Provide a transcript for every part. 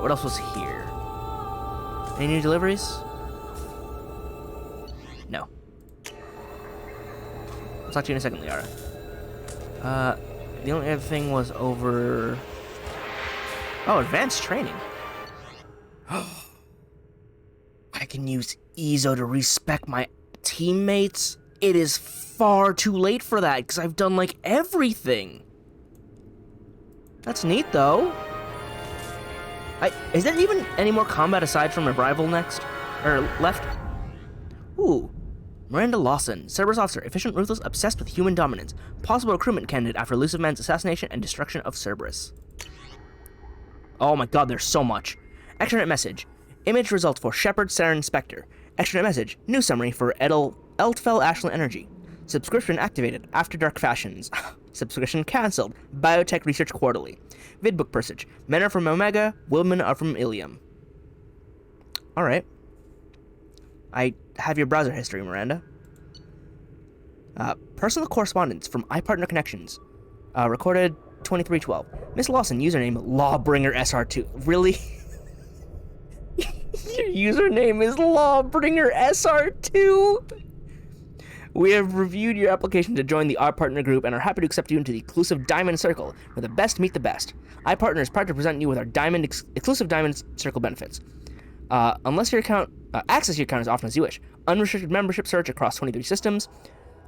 what else was here? Any new deliveries? No. I'll talk to you in a second, Liara. The only other thing was over... Oh, advanced training. I can use Ezo to respec my teammates? It is far too late for that, because I've done, like, everything. That's neat, though. Is there even any more combat aside from Arrival next? Or left? Ooh. Miranda Lawson, Cerberus officer, efficient, ruthless, obsessed with human dominance. Possible recruitment candidate after Elusive Man's assassination and destruction of Cerberus. Oh my god, there's so much. Extranet message. Image results for Shepard, Saren, Spectre. Extranet message. New summary for Eldfell Ashland Energy. Subscription activated. After Dark Fashions. Subscription cancelled. Biotech Research Quarterly. Vidbook Persage. Men are from Omega, women are from Ilium. Alright. I have your browser history, Miranda. Personal correspondence from iPartner Connections. Recorded 2312. Miss Lawson, username Lawbringer SR2. Really? Your username is Lawbringer SR2? We have reviewed your application to join the iPartner group and are happy to accept you into the exclusive Diamond Circle, where the best meet the best. iPartner is proud to present you with our exclusive Diamond Circle benefits. Unless your account, access your account as often as you wish. Unrestricted membership search across 23 systems.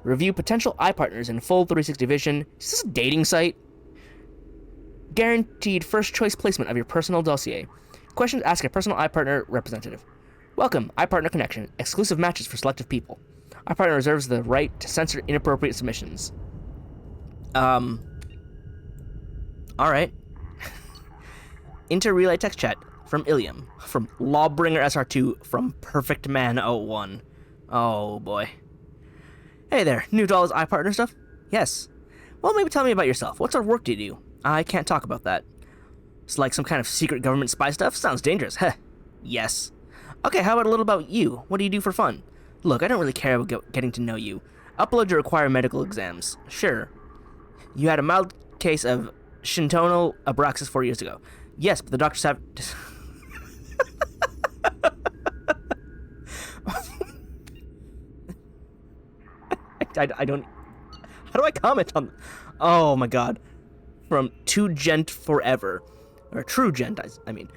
Review potential iPartners in full 360 vision. Is this a dating site? Guaranteed first choice placement of your personal dossier. Questions ask a personal iPartner representative. Welcome, iPartner Connection. Exclusive matches for selective people. iPartner reserves the right to censor inappropriate submissions. Alright. Inter-relay text chat from Ilium. From Lawbringer SR2. From Perfect Man 01. Oh boy. Hey there, new to all this iPartner stuff? Yes. Well, maybe tell me about yourself. What sort of work do you do? I can't talk about that. It's like some kind of secret government spy stuff? Sounds dangerous. Heh. Yes. Okay, how about a little about you? What do you do for fun? Look, I don't really care about getting to know you. Upload your required medical exams. Sure. You had a mild case of shintonal abraxas 4 years ago. Yes, but the doctors have... I don't... How do I comment on... Oh my god. From To Gent Forever. Or True Gent, I mean.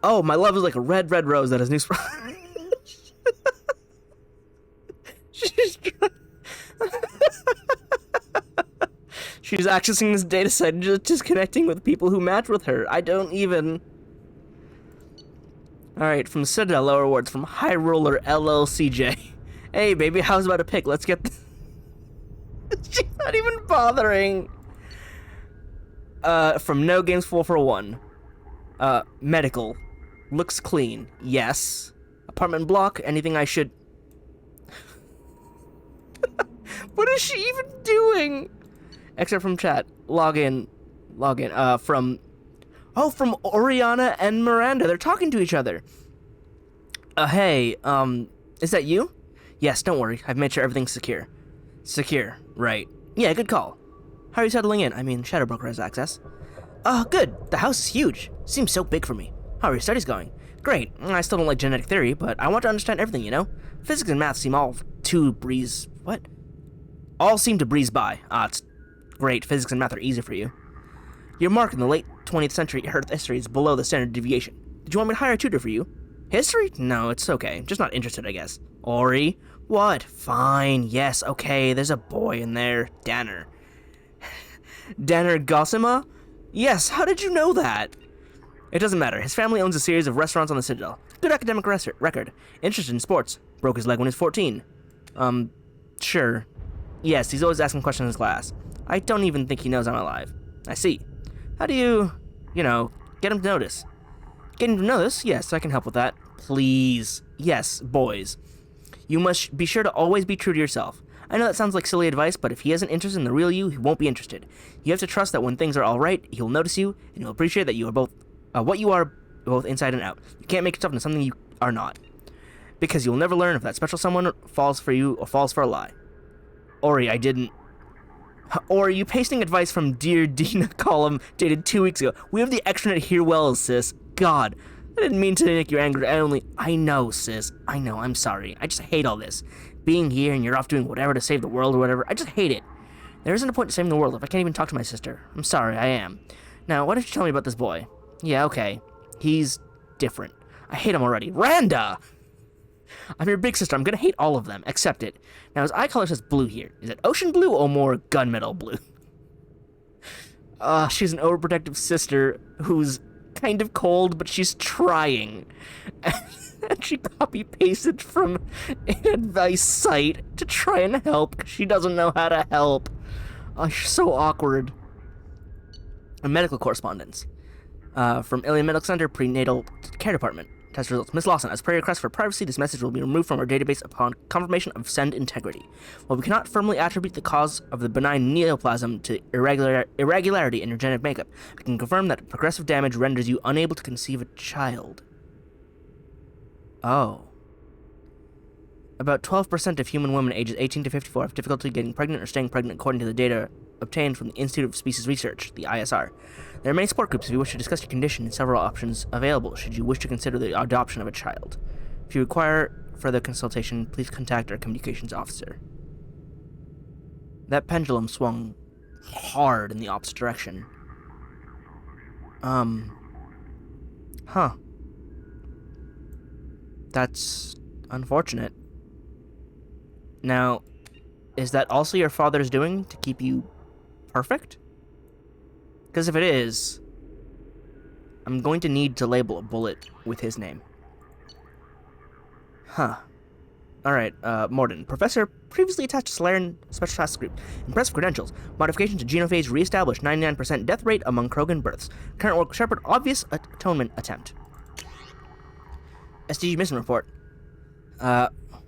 Oh, my love is like a red, red rose that has new... She's accessing this data set and just connecting with people who match with her. I don't even... Alright, from Citadel, lower awards. From High Roller LLCJ. Hey, baby, how's about a pick? Let's get... She's not even bothering. From No Games 441. Medical. Looks clean. Yes. Apartment block. Anything I should... What is she even doing? Except from chat. Login. From... Oh, from Oriana and Miranda. They're talking to each other. Hey, is that you? Yes, don't worry. I've made sure everything's secure. Secure, right. Yeah, good call. How are you settling in? I mean, Shadow Broker has access. Good. The house is huge. Seems so big for me. How are your studies going? Great. I still don't like genetic theory, but I want to understand everything, you know? Physics and math seem all to breeze... What? All seem to breeze by. It's great. Physics and math are easy for you. Your mark in the late 20th century Earth history is below the standard deviation. Did you want me to hire a tutor for you? History? No, it's okay. Just not interested, I guess. Ori? What? Fine. Yes, okay. There's a boy in there. Danner. Danner Gossima? Yes, how did you know that? It doesn't matter. His family owns a series of restaurants on the Citadel. Good academic record. Interested in sports. Broke his leg when he was 14. Sure. Yes, he's always asking questions in his class. I don't even think he knows I'm alive. I see. How do you, get him to notice? Get him to notice? Yes, I can help with that. Please. Yes, boys. You must be sure to always be true to yourself. I know that sounds like silly advice, but if he isn't interested in the real you, he won't be interested. You have to trust that when things are alright, he'll notice you, and he'll appreciate that you are both, what you are, both inside and out. You can't make yourself into something you are not. Because you'll never learn if that special someone falls for you or falls for a lie. Ori, I didn't... Or are you pasting advice from Dear Dina column dated 2 weeks ago? We have the extranet here well, sis. God. I didn't mean to make you angry. I know, sis. I know, I'm sorry. I just hate all this. Being here and you're off doing whatever to save the world or whatever. I just hate it. There isn't a point to saving the world if I can't even talk to my sister. I'm sorry, I am. Now, why don't you tell me about this boy? Yeah, okay. He's different. I hate him already. Randa! I'm your big sister. I'm gonna hate all of them. Accept it. Now, his eye color says blue here. Is it ocean blue or more gunmetal blue? She's an overprotective sister who's kind of cold, but she's trying. And she copy-pasted from an advice site to try and help because she doesn't know how to help. Oh, she's so awkward. A medical correspondence. From Iliad Medical Center, Prenatal Care Department. Test results. Miss Lawson, as per your request for privacy, this message will be removed from our database upon confirmation of send integrity. While we cannot firmly attribute the cause of the benign neoplasm to irregularity in your genetic makeup, we can confirm that progressive damage renders you unable to conceive a child. Oh. About 12% of human women ages 18 to 54 have difficulty getting pregnant or staying pregnant according to the data obtained from the Institute of Species Research, the ISR. There are many support groups if you wish to discuss your condition and several options available should you wish to consider the adoption of a child. If you require further consultation, please contact our communications officer. That pendulum swung hard in the opposite direction. Huh. That's unfortunate. Now, is that also your father's doing to keep you perfect? Because if it is, I'm going to need to label a bullet with his name. Huh. Alright, Morden. Professor previously attached to Solarian Special Task Group. Impressive credentials. Modification to genophage re-established 99% death rate among Krogan births. Current work Shepard obvious atonement attempt. SDG mission report.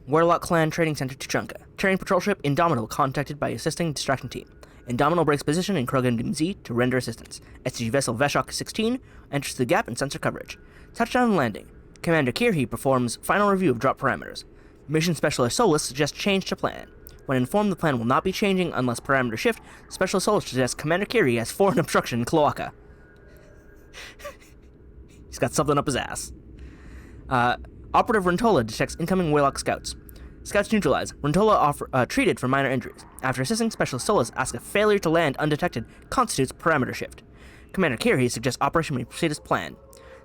Warlock Clan Trading Center Tuchanka. Terran patrol ship Indomitable contacted by assisting distraction team. Indomitable breaks position in Krogan DMZ to render assistance. SDG vessel Veshok 16 enters the gap in sensor coverage. Touchdown and landing. Commander Kirhi performs final review of drop parameters. Mission Specialist Solus suggests change to plan. When informed the plan will not be changing unless parameter shift, Specialist Solus suggests Commander Kirhi has foreign obstruction in Cloaca. He's got something up his ass. Operative Rentola detects incoming Warlock scouts. Scouts neutralized. Rentola treated for minor injuries. After assisting, Specialist Solus asks if failure to land undetected constitutes parameter shift. Commander Kirhi suggests operation may proceed as planned.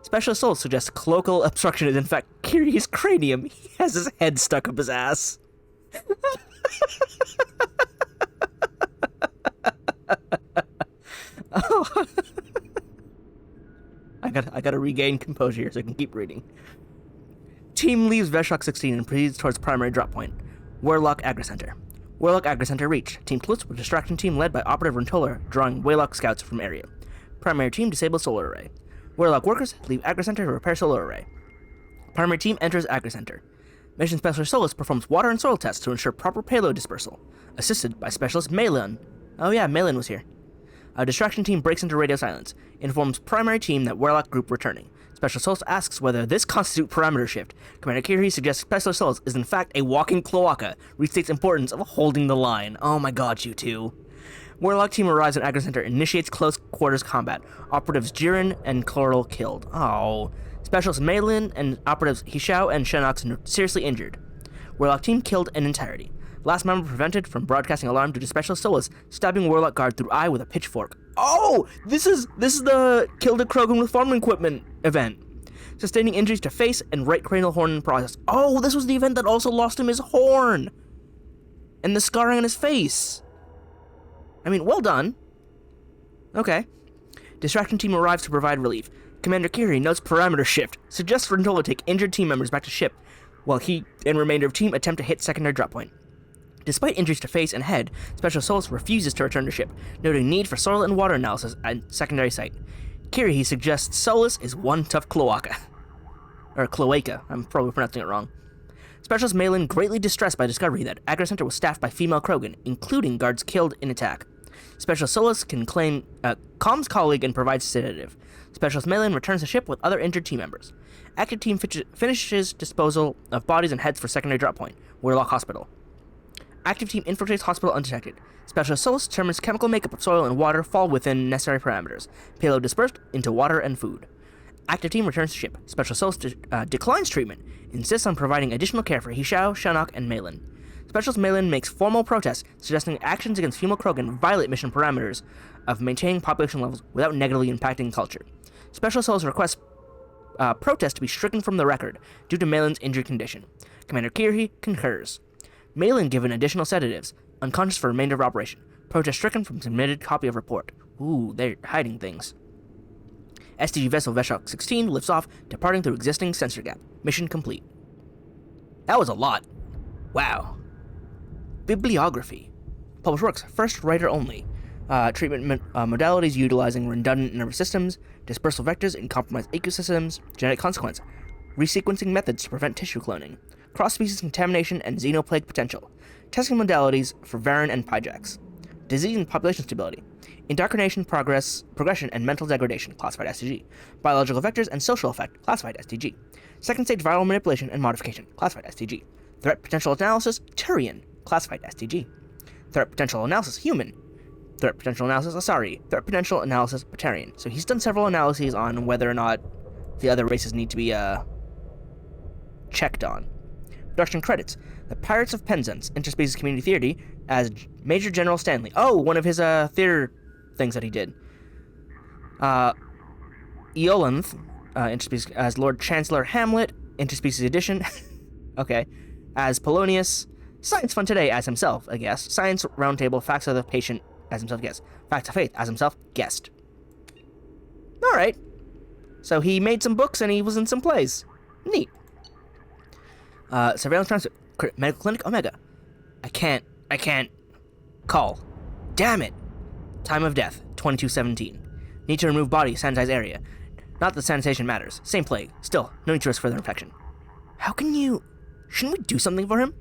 Specialist Solus suggests cloacal obstruction is in fact Kirhi's cranium. He has his head stuck up his ass. Oh. I gotta regain composure here so I can keep reading. Team leaves Veshok 16 and proceeds towards primary drop point. Warlock Agri-Center. Warlock Agri-Center reached. Team Klutz with distraction team led by Operative Rentola drawing Warlock scouts from area. Primary team disables solar array. Warlock workers leave Agri-Center to repair solar array. Primary team enters Agri-Center. Mission Specialist Solus performs water and soil tests to ensure proper payload dispersal. Assisted by Specialist Malin. Oh yeah, Malin was here. A distraction team breaks into radio silence. Informs primary team that Warlock group returning. Specialist Solus asks whether this constitutes parameter shift. Commander Kirhi suggests Specialist Solus is in fact a walking cloaca. Restates importance of holding the line. Oh my god, you two. Warlock team arrives at Agri-Center and initiates close quarters combat. Operatives Jiren and Chloral killed. Oh. Specialist Malin and operatives Hishao and Shenox seriously injured. Warlock team killed in entirety. Last member prevented from broadcasting alarm due to Specialist Solus stabbing Warlock guard through eye with a pitchfork. Oh! This is the killed a Krogan with farming equipment event. Sustaining injuries to face and right cranial horn in process. Oh, this was the event that also lost him his horn! And the scarring on his face. I mean, well done. Okay. Distraction team arrives to provide relief. Commander Kirhi notes parameter shift. Suggests Rentola take injured team members back to ship, while he and remainder of team attempt to hit secondary drop point. Despite injuries to face and head, Special Solus refuses to return to ship, noting need for soil and water analysis at secondary site. Kirhi suggests Solus is one tough cloaca. Or cloaca, I'm probably pronouncing it wrong. Specialist Malin greatly distressed by discovery that Agri-Center was staffed by female Krogan, including guards killed in attack. Specialist Solus can claim calms colleague and provides sedative. Specialist Malin returns to ship with other injured team members. Active team finishes disposal of bodies and heads for secondary drop point, Warlock Hospital. Active team infiltrates hospital undetected. Specialist Solus determines chemical makeup of soil and water fall within necessary parameters. Payload dispersed into water and food. Active team returns to ship. Special Souls declines treatment. Insists on providing additional care for Hishao, Shinnok, and Malin. Specialist Malin makes formal protests, suggesting actions against female Krogan violate mission parameters of maintaining population levels without negatively impacting culture. Special Souls requests protest to be stricken from the record due to Malin's injured condition. Commander Kirhi concurs. Malin given additional sedatives, unconscious for remainder of operation. Protest stricken from submitted copy of report. Ooh, they're hiding things. STG vessel Veshok 16 lifts off, departing through existing sensor gap. Mission complete. That was a lot. Wow. Bibliography. Published works. First writer only. Treatment modalities utilizing redundant nervous systems, dispersal vectors in compromised ecosystems, genetic consequence, resequencing methods to prevent tissue cloning, cross-species contamination and xenoplague potential, testing modalities for Varen and Pyjax, disease and population stability, indoctrination, progression, and mental degradation, classified STG, biological vectors and social effect, classified STG, second stage viral manipulation and modification, classified STG, threat potential analysis, Turian, classified STG, threat potential analysis, human, threat potential analysis, Asari, threat potential analysis, Batarian. So he's done several analyses on whether or not the other races need to be, checked on. Production credits. The Pirates of Penzance, Interspecies Community Theory, as Major General Stanley. Oh, one of his, theater things that he did. Eolanth, interspecies, as Lord Chancellor Hamlet, Interspecies Edition. Okay. As Polonius. Science Fun Today as himself, I guess. Science Roundtable, Facts of the Patient as himself, guest. Facts of Faith as himself, guest. Alright. So he made some books and he was in some plays. Neat. Surveillance Transit. Medical Clinic Omega. I can't call. Damn it. Time of death, 2217. Need to remove body, sanitize area. Not that sanitation matters. Same plague. Still, no need to risk further infection. How can you... Shouldn't we do something for him?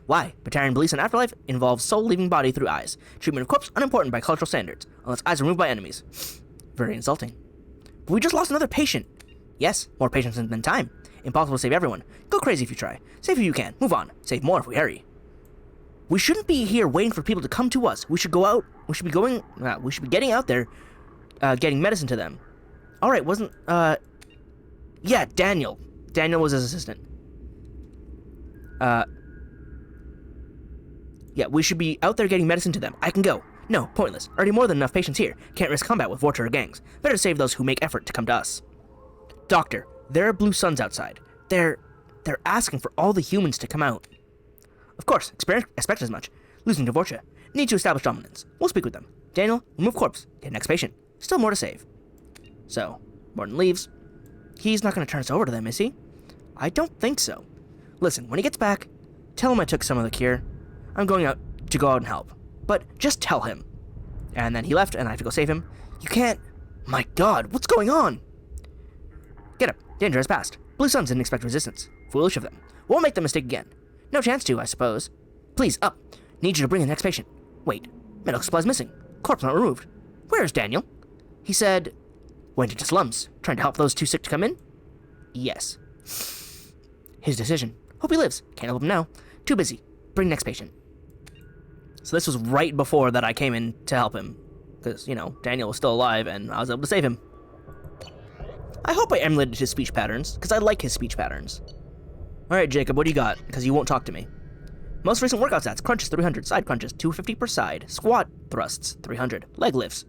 Why? Batarian beliefs in afterlife involves soul leaving body through eyes. Treatment of corpse unimportant by cultural standards, unless eyes are removed by enemies. Very insulting. But we just lost another patient. Yes, more patients than time. Impossible to save everyone. Go crazy if you try. Save who you can. Move on. Save more if we hurry. We shouldn't be here waiting for people to come to us. We should go out. We should be getting out there, getting medicine to them. Alright, wasn't, yeah, Daniel. Daniel was his assistant. Yeah, we should be out there getting medicine to them. I can go. No, pointless. Already more than enough patients here. Can't risk combat with Vorter gangs. Better save those who make effort to come to us. Doctor, there are blue suns outside. They're asking for all the humans to come out. Of course, expect as much. Losing to Vorcha. Need to establish dominance. We'll speak with them. Daniel, remove corpse. Get next patient. Still more to save. So, Morton leaves. He's not going to turn us over to them, is he? I don't think so. Listen, when he gets back, tell him I took some of the cure. I'm going out and help. But just tell him. And then he left, and I have to go save him. You can't... My god, what's going on? Get up. Danger has passed. Blue Suns didn't expect resistance. Foolish of them. Won't make the mistake again. No chance to, I suppose. Please, up. Need you to bring the next patient. Wait. Medical supplies missing. Corpse not removed. Where's Daniel? He said... Went into slums. Trying to help those too sick to come in? Yes. His decision. Hope he lives. Can't help him now. Too busy. Bring next patient. So this was right before that I came in to help him. Because, you know, Daniel was still alive and I was able to save him. I hope I emulated his speech patterns, because I like his speech patterns. Alright, Jacob, what do you got? Because you won't talk to me. Most recent workout stats. Crunches, 300. Side crunches, 250 per side. Squat thrusts, 300. Leg lifts,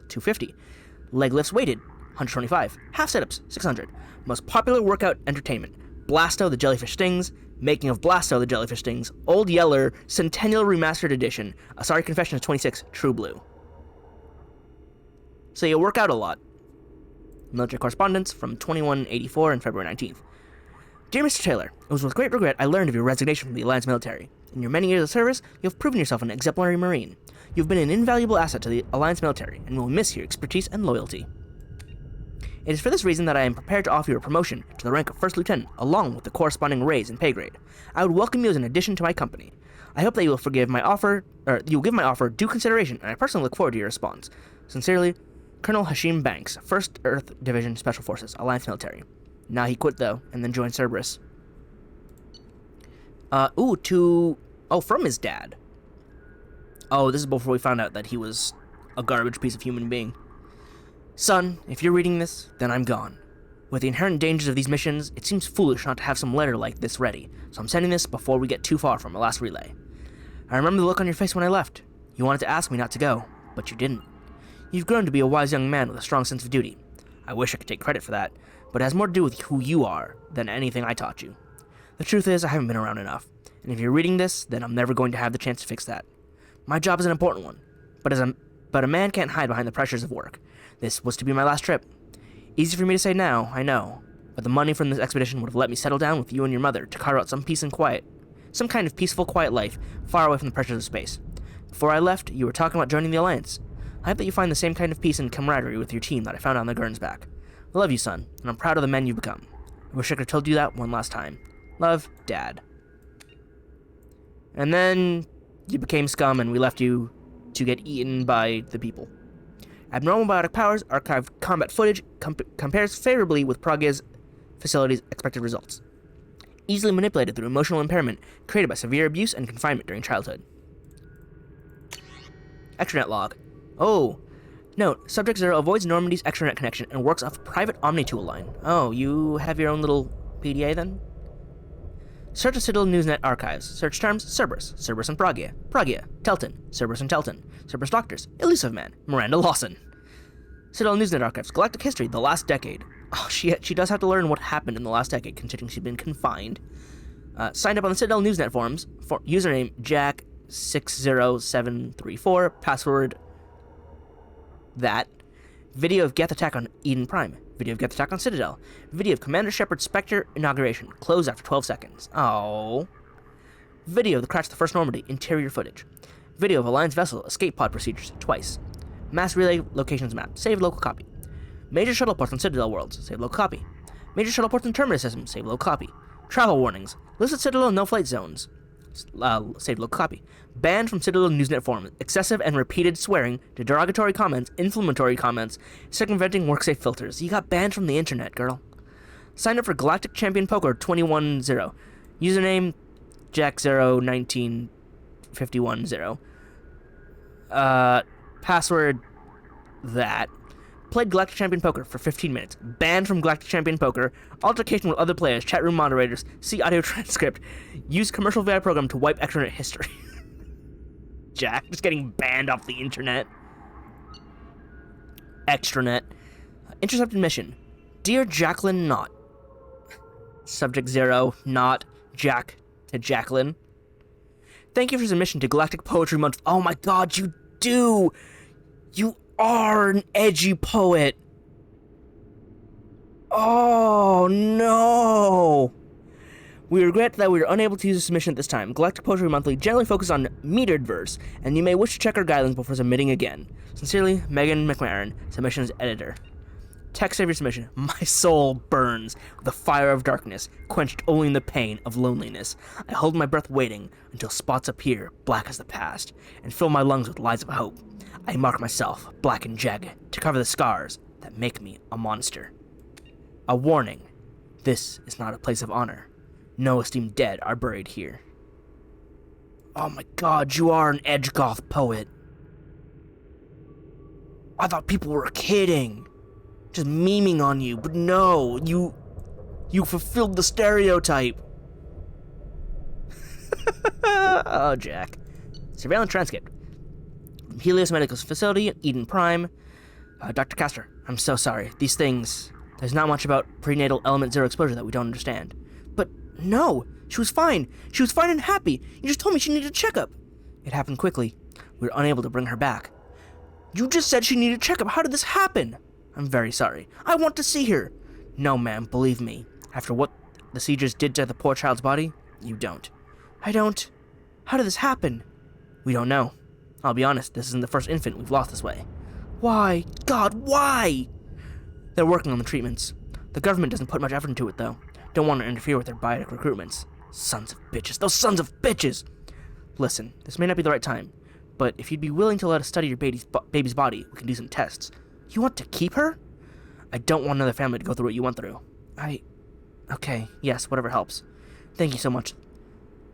250. Leg lifts weighted, 125. Half sit-ups, 600. Most popular workout entertainment. Blasto, the Jellyfish Stings. Making of Blasto, the Jellyfish Stings. Old Yeller, Centennial Remastered Edition. Asari Confessions 26, True Blue. So you work out a lot. Military correspondence from 2184 and February 19th. Dear Mr. Taylor, it was with great regret I learned of your resignation from the Alliance military. In your many years of service, you have proven yourself an exemplary Marine. You have been an invaluable asset to the Alliance military, and will miss your expertise and loyalty. It is for this reason that I am prepared to offer you a promotion to the rank of First Lieutenant, along with the corresponding raise in pay grade. I would welcome you as an addition to my company. I hope that you will give my offer due consideration, and I personally look forward to your response. Sincerely, Colonel Hashim Banks, 1st Earth Division Special Forces, Alliance Military. Now he quit, though, and then joined Cerberus. From his dad. Oh, this is before we found out that he was a garbage piece of human being. Son, if you're reading this, then I'm gone. With the inherent dangers of these missions, it seems foolish not to have some letter like this ready, so I'm sending this before we get too far from our last relay. I remember the look on your face when I left. You wanted to ask me not to go, but you didn't. You've grown to be a wise young man with a strong sense of duty. I wish I could take credit for that, but it has more to do with who you are than anything I taught you. The truth is, I haven't been around enough, and if you're reading this, then I'm never going to have the chance to fix that. My job is an important one, but a man can't hide behind the pressures of work. This was to be my last trip. Easy for me to say now, I know, but the money from this expedition would have let me settle down with you and your mother to carve out some peace and quiet. Some kind of peaceful, quiet life, far away from the pressures of space. Before I left, you were talking about joining the Alliance. I hope that you find the same kind of peace and camaraderie with your team that I found on the Gernsback. I love you, son, and I'm proud of the men you've become. I wish I could have told you that one last time. Love, Dad. And then you became scum and we left you to get eaten by the people. Abnormal biotic powers, archived combat footage, compares favorably with Prague's facility's expected results. Easily manipulated through emotional impairment created by severe abuse and confinement during childhood. Extranet log. Oh. Note, Subject 0 avoids Normandy's extranet connection and works off a private Omnitool line. Oh, you have your own little PDA then? Search the Citadel Newsnet archives. Search terms, Cerberus, Cerberus and Pragia, Pragia, Telton, Cerberus and Telton, Cerberus Doctors, Elusive Man, Miranda Lawson. Citadel Newsnet archives, Galactic History, the last decade. Oh, she does have to learn what happened in the last decade, considering she's been confined. Signed up on the Citadel Newsnet forums, for username Jack60734, password that. Video of Geth attack on Eden Prime. Video of Geth attack on Citadel. Video of Commander Shepard's Spectre inauguration. Close after 12 seconds. Oh. Video of the crash of the First Normandy. Interior footage. Video of Alliance vessel escape pod procedures. Twice. Mass relay locations map. Save local copy. Major shuttle ports on Citadel worlds. Save local copy. Major shuttle ports on Terminus system. Save local copy. Travel warnings. Listed Citadel no flight zones. Save local copy. Banned from Citadel Newsnet forums. Excessive and repeated swearing, derogatory comments, inflammatory comments, circumventing work-safe filters. You got banned from the internet, girl. Signed up for Galactic Champion Poker 210. Username Jack019510. Password that. Played Galactic Champion Poker for 15 minutes. Banned from Galactic Champion Poker. Altercation with other players. Chat room moderators. See audio transcript. Use commercial VI program to wipe extranet history. Jack just getting banned off the internet. Extranet. Intercepted mission. Dear Jacqueline Knott. Subject 0, not Jack to Jacqueline. Thank you for submission to Galactic Poetry Month. Oh my god, you do! You are an edgy poet. Oh no! We regret that we were unable to use a submission at this time. Galactic Poetry Monthly generally focuses on metered verse, and you may wish to check our guidelines before submitting again. Sincerely, Megan McMahon, Submissions Editor. Text of your submission. My soul burns with the fire of darkness, quenched only in the pain of loneliness. I hold my breath waiting until spots appear, black as the past, and fill my lungs with lies of hope. I mark myself, black and jagged, to cover the scars that make me a monster. A warning. This is not a place of honor. No esteemed dead are buried here. Oh my god, you are an edge goth poet. I thought people were kidding. Just memeing on you, but no, you fulfilled the stereotype. Oh, Jack. Surveillance transcript. From Helios Medical Facility, Eden Prime. Dr. Castor, I'm so sorry. These things, there's not much about prenatal element 0 exposure that we don't understand. But no, she was fine. She was fine and happy. You just told me she needed a checkup. It happened quickly. We were unable to bring her back. You just said she needed a checkup. How did this happen? I'm very sorry. I want to see her. No, ma'am, believe me. After what the siegers did to the poor child's body, you don't. I don't. How did this happen? We don't know. I'll be honest, this isn't the first infant we've lost this way. Why? God, why? They're working on the treatments. The government doesn't put much effort into it, though. Don't want to interfere with their biotic recruitments. Sons of bitches. Those sons of bitches! Listen, this may not be the right time, but if you'd be willing to let us study your baby's body, we can do some tests. You want to keep her? I don't want another family to go through what you went through. Okay, yes, whatever helps. Thank you so much.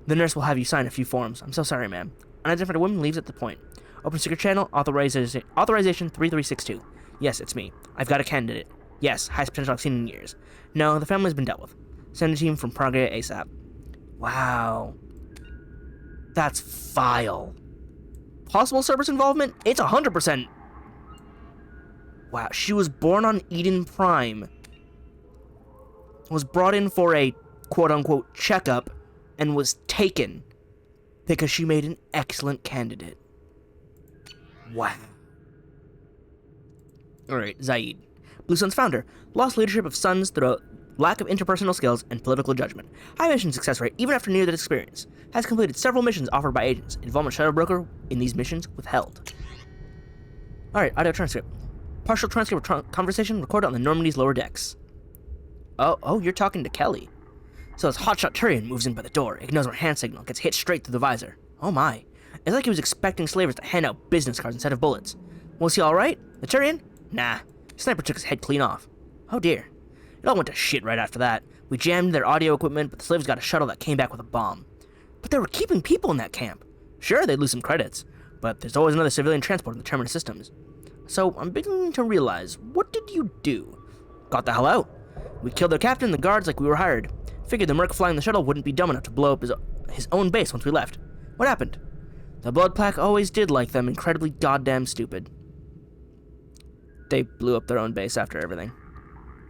The nurse will have you sign a few forms. I'm so sorry, ma'am. Unidentified woman leaves at the point. Open secret channel, authorization 3362. Yes, it's me. I've got a candidate. Yes, highest potential I've seen in years. No, the family's been dealt with. Send a team from Prague ASAP. Wow. That's vile. Possible Cerberus involvement? It's 100%. Wow, she was born on Eden Prime. Was brought in for a quote-unquote checkup and was taken because she made an excellent candidate. Wow. Alright, Zaid. Blue Sun's founder. Lost leadership of Suns through lack of interpersonal skills and political judgment. High mission success rate even after near-death experience. Has completed several missions offered by agents. Involvement Shadow Broker in these missions withheld. Alright, audio transcript. Partial transcript of conversation recorded on the Normandy's lower decks. Oh, you're talking to Kelly. So this hotshot Turian moves in by the door, ignores our hand signal, gets hit straight through the visor. Oh my. It's like he was expecting slavers to hand out business cards instead of bullets. Was he alright? The Turian? Nah. Sniper took his head clean off. Oh dear. It all went to shit right after that. We jammed their audio equipment, but the slaves got a shuttle that came back with a bomb. But they were keeping people in that camp. Sure, they'd lose some credits, but there's always another civilian transport in the terminus systems. So I'm beginning to realize, what did you do? Got the hell out. We killed their captain and the guards like we were hired. Figured the merc flying the shuttle wouldn't be dumb enough to blow up his own base once we left. What happened? The blood pack always did like them incredibly goddamn stupid. They blew up their own base after everything.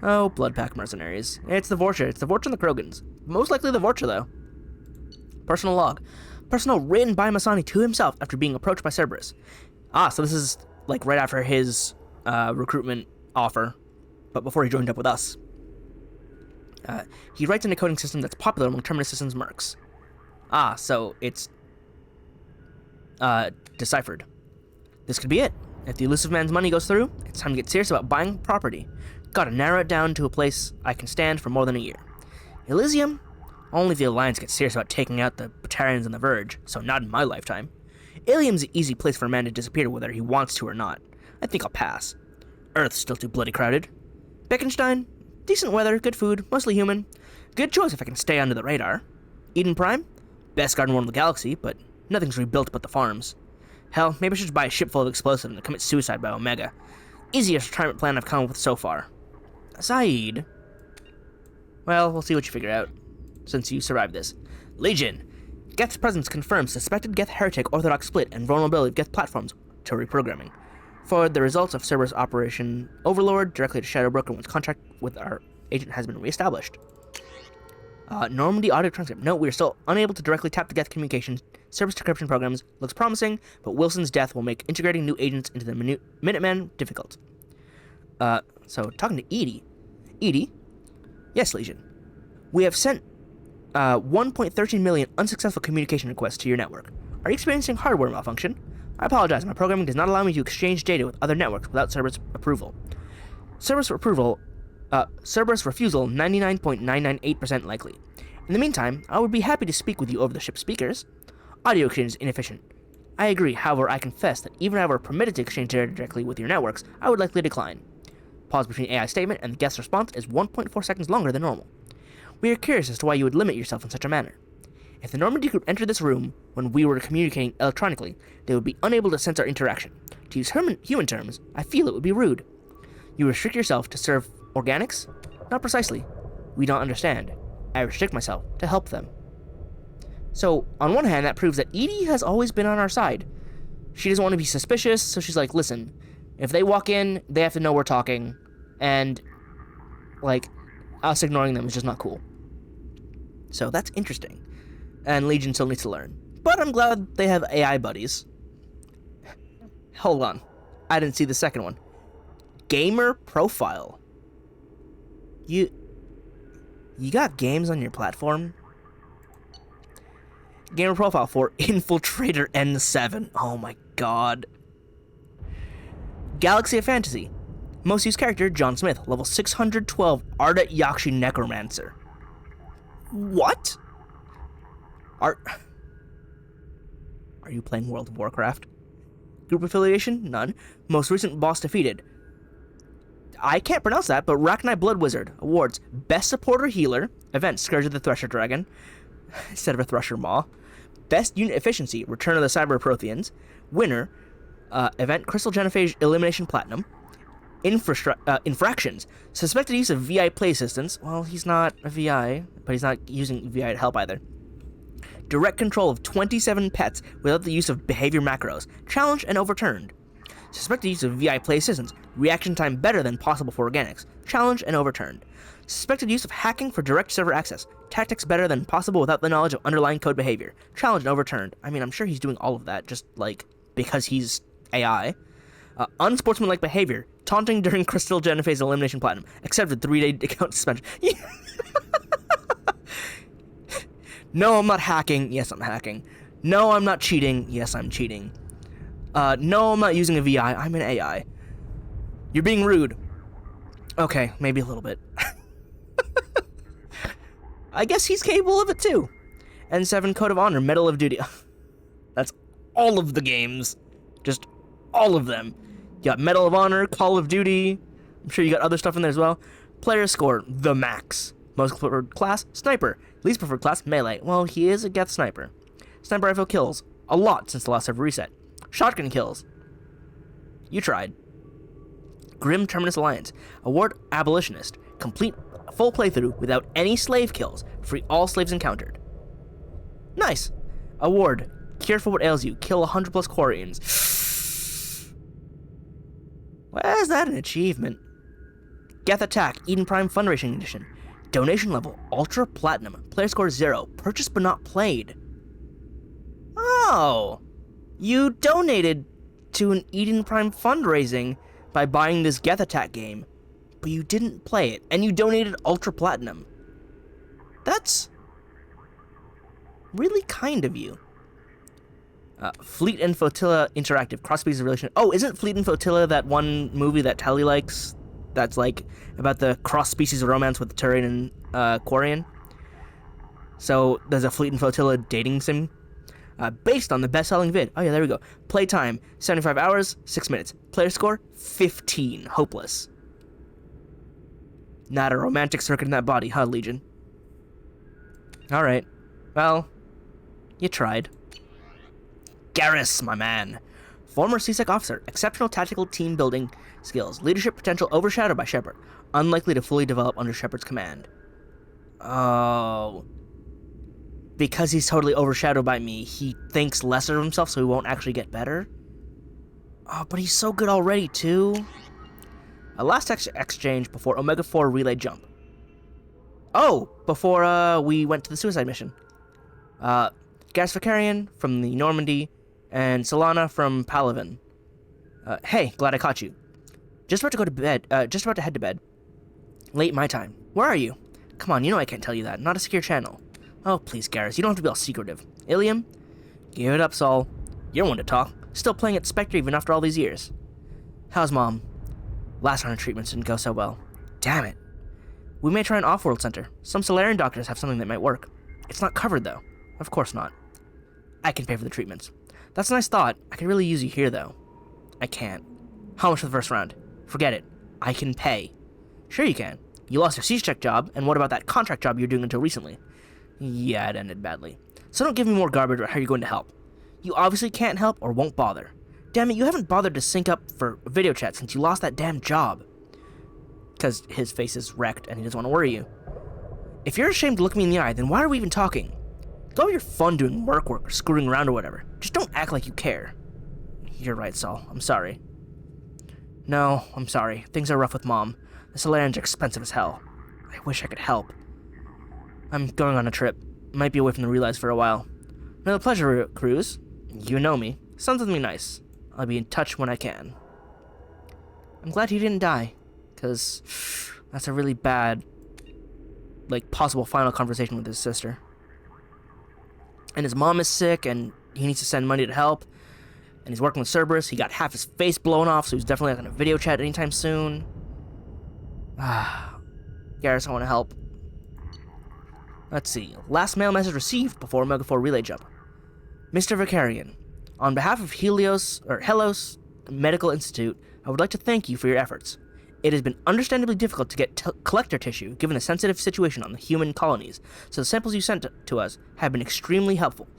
Oh, blood pack mercenaries. It's the Vorcha. It's the Vorcha and the Krogans. Most likely the Vorcha, though. Personal log. Personal written by Masani to himself after being approached by Cerberus. So this is, like, right after his recruitment offer, but before he joined up with us. He writes in a coding system that's popular among Terminus Systems mercs. So it's deciphered. This could be it. If the elusive man's money goes through, it's time to get serious about buying property. Gotta narrow it down to a place I can stand for more than a year. Elysium? Only if the Alliance gets serious about taking out the Batarians on the Verge, so not in my lifetime. Ilium's an easy place for a man to disappear whether he wants to or not. I think I'll pass. Earth's still too bloody crowded. Beckenstein? Decent weather, good food, mostly human. Good choice if I can stay under the radar. Eden Prime? Best garden world in the galaxy, but nothing's rebuilt but the farms. Hell, maybe I should just buy a ship full of explosives and commit suicide by Omega. Easiest retirement plan I've come up with so far. Saeed? Well, we'll see what you figure out, since you survived this. Legion. Geth's presence confirms suspected Geth heretic orthodox split and vulnerability of Geth platforms to reprogramming. Forward the results of Cerberus Operation Overlord directly to Shadow Broker once contract with our agent has been reestablished. Normandy audio transcript. Note, we are still unable to directly tap the Geth communications. Service decryption programs looks promising, but Wilson's death will make integrating new agents into the Minutemen difficult. So talking to Edie. Edie? Yes, Legion. We have sent 1.13 million unsuccessful communication requests to your network. Are you experiencing hardware malfunction? I apologize, my programming does not allow me to exchange data with other networks without Cerberus approval. Cerberus refusal 99.998% likely. In the meantime, I would be happy to speak with you over the ship's speakers. Audio exchange is inefficient. I agree, however, I confess that even if I were permitted to exchange data directly with your networks, I would likely decline. Pause between AI statement and the guest's response is 1.4 seconds longer than normal. We are curious as to why you would limit yourself in such a manner. If the Normandy group entered this room when we were communicating electronically, they would be unable to sense our interaction. To use human terms, I feel it would be rude. You restrict yourself to serve organics? Not precisely. We don't understand. I restrict myself to help them. So, on one hand, that proves that Edie has always been on our side. She doesn't want to be suspicious, so she's like, listen, if they walk in, they have to know we're talking, and, like, us ignoring them is just not cool. So, that's interesting. And Legion still needs to learn. But I'm glad they have AI buddies. Hold on. I didn't see the second one. Gamer profile. You got games on your platform? Gamer profile for Infiltrator N7. Oh my god. Galaxy of Fantasy. Most used character, John Smith. Level 612, Arda Yakshi Necromancer. What? Are you playing World of Warcraft? Group affiliation? None. Most recent boss defeated. I can't pronounce that, but Rachni Blood Wizard. Awards. Best Supporter Healer. Event. Scourge of the Thresher Dragon. Instead of a Thresher Maw. Best Unit Efficiency. Return of the Cyber Protheans. Winner. Event. Crystal Genophage Elimination Platinum. infractions. Suspected use of VI play assistance. Well, he's not a VI, but he's not using VI to help either. Direct control of 27 pets without the use of behavior macros. Challenged and overturned. Suspected use of VI play assistance. Reaction time better than possible for organics. Challenged and overturned. Suspected use of hacking for direct server access. Tactics better than possible without the knowledge of underlying code behavior. Challenged and overturned. I mean, I'm sure he's doing all of that just, like, because he's AI. Unsportsmanlike behavior. Taunting during Crystal Gen phase elimination platinum. Accepted 3-day account suspension. No, I'm not hacking. Yes, I'm hacking. No, I'm not cheating. Yes, I'm cheating. No, I'm not using a VI. I'm an AI. You're being rude. Okay, maybe a little bit. I guess he's capable of it too. N7 Code of Honor, Medal of Duty. That's all of the games. Just all of them. You got Medal of Honor, Call of Duty. I'm sure you got other stuff in there as well. Player score, the max. Most preferred class, Sniper. Least preferred class, Melee. Well, he is a Geth Sniper. Sniper rifle kills, a lot since the last server reset. Shotgun kills. You tried. Grim Terminus Alliance. Award Abolitionist. Complete full playthrough without any slave kills. Free all slaves encountered. Nice. Award. Cure for what ails you. Kill 100 plus Quarians. Well, is that an achievement? Geth Attack. Eden Prime Fundraising Edition. Donation level. Ultra Platinum. Player score 0. Purchased but not played. Oh. You donated to an Eden Prime fundraising by buying this Geth Attack game, but you didn't play it, and you donated Ultra Platinum. That's really kind of you. Fleet and Flotilla Interactive, cross-species relation. Oh, isn't Fleet and Flotilla that one movie that Tally likes? That's like about the cross-species romance with the Turian and Quarian. So there's a Fleet and Flotilla dating sim. Based on the best-selling vid. Oh yeah, there we go. Playtime, 75 hours, 6 minutes. Player score, 15. Hopeless. Not a romantic circuit in that body, huh, Legion? Alright. Well, you tried. Garrus, my man. Former CSEC officer. Exceptional tactical team building skills. Leadership potential overshadowed by Shepard. Unlikely to fully develop under Shepard's command. Oh... Because he's totally overshadowed by me, he thinks lesser of himself, so he won't actually get better? Oh, but he's so good already, too. A last exchange before Omega 4 relay jump. Oh, before we went to the suicide mission. Garrus Vakarian from the Normandy, and Solana from Palaven. Hey, glad I caught you. Just about to go to bed, just about to head to bed. Late my time. Where are you? Come on, you know I can't tell you that. Not a secure channel. Oh, please, Garrus, you don't have to be all secretive. Ilium? Give it up, Saul. You're one to talk. Still playing at Spectre even after all these years. How's Mom? Last round of treatments didn't go so well. Damn it. We may try an off-world center. Some Solarian doctors have something that might work. It's not covered, though. Of course not. I can pay for the treatments. That's a nice thought. I could really use you here, though. I can't. How much for the first round? Forget it. I can pay. Sure you can. You lost your C-check job, and what about that contract job you were doing until recently? Yeah, it ended badly. So don't give me more garbage about how you're going to help. You obviously can't help or won't bother. Damn it, you haven't bothered to sync up for video chat since you lost that damn job. Because his face is wrecked and he doesn't want to worry you. If you're ashamed to look me in the eye, then why are we even talking? Go have your fun doing work or screwing around or whatever. Just don't act like you care. You're right, Saul. I'm sorry. No, I'm sorry. Things are rough with Mom. The Solarians are expensive as hell. I wish I could help. I'm going on a trip. Might be away from the relays for a while. Another pleasure, Cruz. You know me. Send something nice. I'll be in touch when I can. I'm glad he didn't die, because that's a really bad, possible final conversation with his sister. And his mom is sick, and he needs to send money to help. And he's working with Cerberus. He got half his face blown off, so he's definitely not going to video chat anytime soon. Garrus, I want to help. Let's see. Last mail message received before Omega 4 relay jump. Mr. Vakarian, on behalf of Helos Medical Institute, I would like to thank you for your efforts. It has been understandably difficult to get collector tissue given the sensitive situation on the human colonies, so the samples you sent to us have been extremely helpful.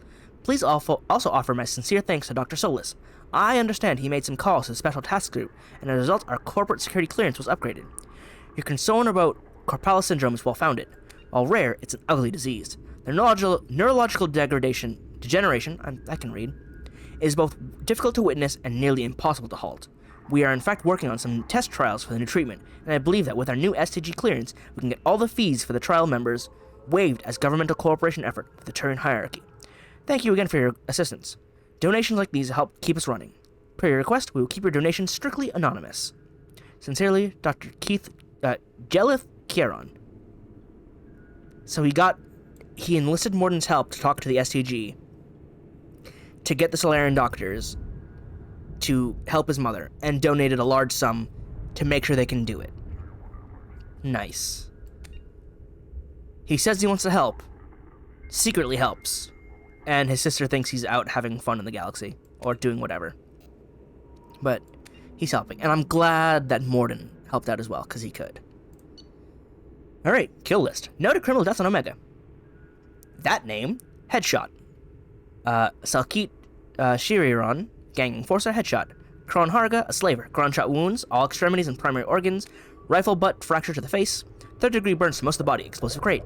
Please also offer my sincere thanks to Dr. Solis. I understand he made some calls to the Special Task Group, and as a result, our corporate security clearance was upgraded. Your concern about BGM is well-founded. While rare, it's an ugly disease. The neurological degeneration, I can read, is both difficult to witness and nearly impossible to halt. We are in fact working on some test trials for the new treatment, and I believe that with our new STG clearance, we can get all the fees for the trial members waived as governmental cooperation effort with the Turian hierarchy. Thank you again for your assistance. Donations like these help keep us running. Per your request, we will keep your donations strictly anonymous. Sincerely, Dr. Jelith Kieron. So he enlisted Morden's help to talk to the STG to get the Solarian doctors to help his mother, and donated a large sum to make sure they can do it. Nice. He says he wants to help. Secretly helps. And his sister thinks he's out having fun in the galaxy, or doing whatever. But he's helping, and I'm glad that Morden helped out as well, because he could. Alright, kill list. Noted criminal deaths on Omega. That name, Headshot. Salkit Shiriron, gang enforcer, headshot. Kron Harga, a slaver, gunshot wounds, all extremities and primary organs, rifle butt, fracture to the face, third-degree burns to most of the body, explosive crate.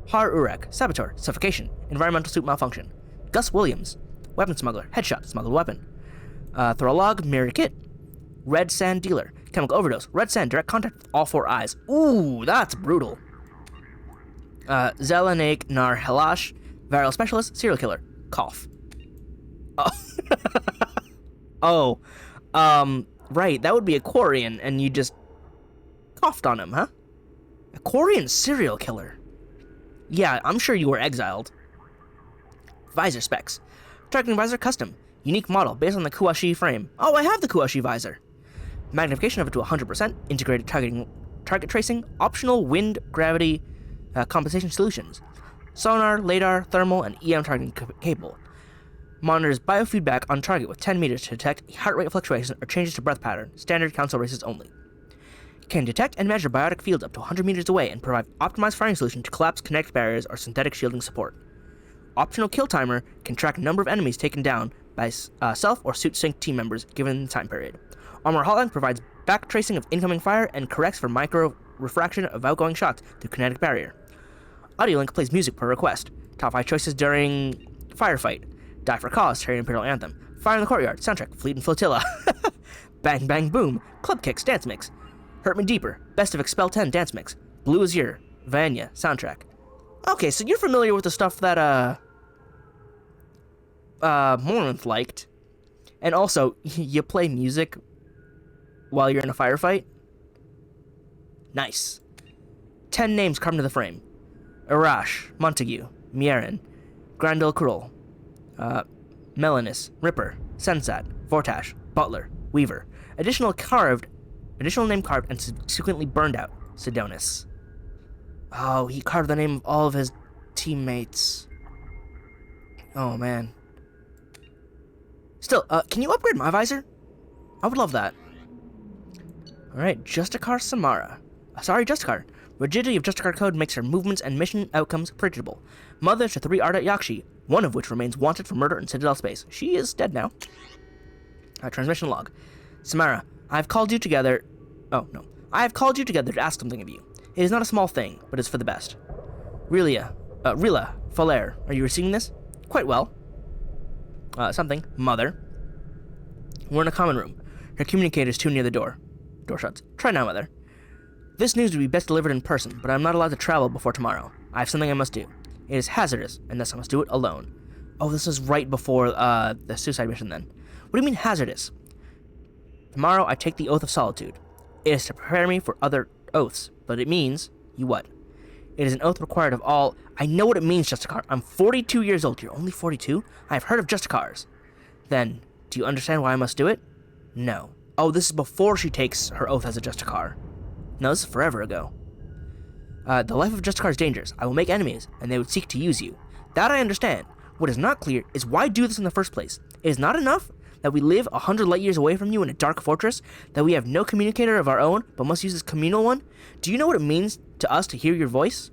Har Urek, saboteur, suffocation, environmental suit malfunction. Gus Williams, weapon smuggler, headshot, smuggled weapon. Throlog, mirror kit, red sand dealer, chemical overdose, red sand, direct contact with all 4 eyes. Ooh, that's brutal. Zelenak Nar Helash, viral specialist, serial killer, cough. Oh. Right, that would be a Quarian, and you just coughed on him, huh? A Quarian serial killer. Yeah, I'm sure you were exiled. Visor specs. Targeting visor custom. Unique model based on the Kuashi frame. Oh, I have the Kuashi visor. Magnification of it to 100%. Integrated target tracing. Optional wind, gravity, compensation solutions. Sonar, radar, thermal, and EM targeting capable. Monitors biofeedback on target with 10 meters to detect heart rate fluctuations or changes to breath pattern. Standard council races only. Can detect and measure biotic fields up to 100 meters away and provide optimized firing solution to collapse kinetic barriers or synthetic shielding support. Optional kill timer can track number of enemies taken down by self or suit sync team members given the time period. Armor hotline provides back tracing of incoming fire and corrects for micro refraction of outgoing shots through kinetic barrier. Audio link plays music per request. Top 5 choices during firefight. Die for Cause, Terran Imperial Anthem. Fire in the Courtyard, soundtrack, Fleet and Flotilla. Bang Bang Boom, Club Kicks, Dance Mix. Hurt Me Deeper, Best of Expel 10, Dance Mix. Blue Azure, Vanya, soundtrack. Okay, so you're familiar with the stuff that, Mormonth liked. And also, you play music while you're in a firefight? Nice. 10 names carved into the frame. Arash, Montague, Mierin, Grandel Krull, Melanus, Ripper, Sensat, Vortash, Butler, Weaver. Additional name carved and subsequently burned out, Sidonis. Oh, he carved the name of all of his teammates. Oh, man. Still, can you upgrade my visor? I would love that. Alright, Justicar Samara. Justicar. Rigidity of Justicar code makes her movements and mission outcomes predictable. Mother to 3 Ardat Yakshi, one of which remains wanted for murder in Citadel space. She is dead now. Transmission log. Samara, I have called you together to ask something of you. It is not a small thing, but it's for the best. Rila, Falair, are you receiving this? Quite well. Mother. We're in a common room. Her communicator is too near the door. Door shuts. Try now, Mother. This news would be best delivered in person, but I'm not allowed to travel before tomorrow. I have something I must do. It is hazardous, and thus I must do it alone. Oh, this is right before, the suicide mission then. What do you mean hazardous? Tomorrow I take the Oath of Solitude. It is to prepare me for other oaths, but it means, you what? It is an oath required of all... I know what it means, Justicar. I'm 42 years old. You're only 42? I have heard of Justicars. Then, do you understand why I must do it? No. Oh, this is before she takes her oath as a Justicar. No, this is forever ago. The life of Justicar is dangerous. I will make enemies, and they would seek to use you. That I understand. What is not clear is why do this in the first place. It is not enough that we live 100 light years away from you in a dark fortress, that we have no communicator of our own, but must use this communal one? Do you know what it means to us to hear your voice?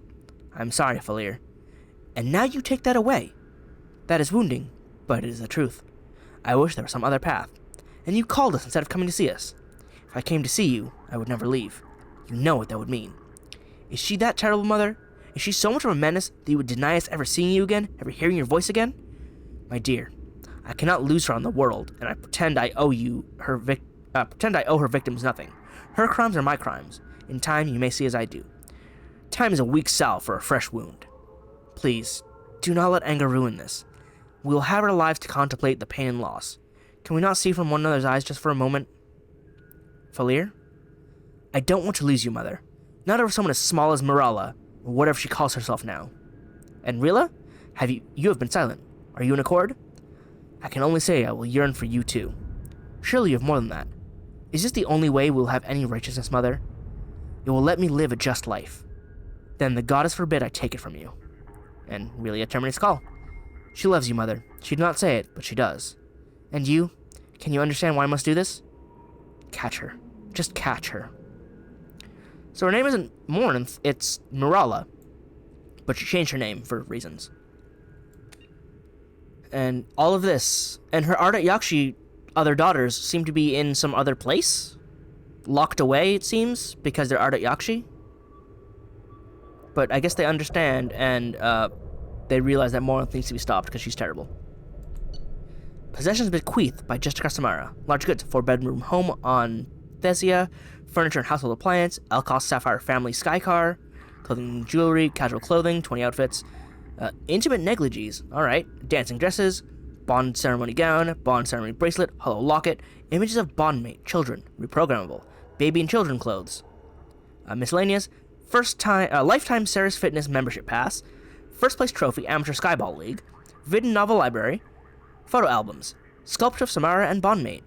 I'm sorry, Falir. And now you take that away. That is wounding, but it is the truth. I wish there was some other path. And you called us instead of coming to see us. If I came to see you, I would never leave. You know what that would mean. Is she that terrible, Mother? Is she so much of a menace that you would deny us ever seeing you again, ever hearing your voice again? My dear, I cannot lose her on the world, and I pretend I owe her victims nothing. Her crimes are my crimes. In time, you may see as I do. Time is a weak salve for a fresh wound. Please, do not let anger ruin this. We will have our lives to contemplate the pain and loss. Can we not see from one another's eyes just for a moment? Falir? I don't want to lose you, Mother. Not over someone as small as Marala, or whatever she calls herself now. And Rila? You have been silent. Are you in accord? I can only say I will yearn for you too. Surely you have more than that. Is this the only way we will have any righteousness, Mother? It will let me live a just life. Then the goddess forbid I take it from you. And Relia terminates call. She loves you, Mother. She did not say it, but she does. And you? Can you understand why I must do this? Catch her. Just catch her. So her name isn't Morninth, it's Marala. But she changed her name for reasons. And all of this, and her Ardat Yakshi other daughters seem to be in some other place? Locked away, it seems, because they're Ardat Yakshi? But I guess they understand, and they realize that Morninth needs to be stopped because she's terrible. Possessions bequeathed by Jessica Samara. Large goods, 4-bedroom home on Thesia, furniture and household appliance, Elkos Sapphire family sky car, clothing and jewelry, casual clothing, 20 outfits, intimate negligees, alright, dancing dresses, bond ceremony gown, bond ceremony bracelet, hollow locket, images of bondmate, children, reprogrammable, baby and children clothes, miscellaneous, lifetime Sarah's Fitness membership pass, first place trophy, amateur skyball league, vid and novel library, photo albums, sculpture of Samara and bondmate,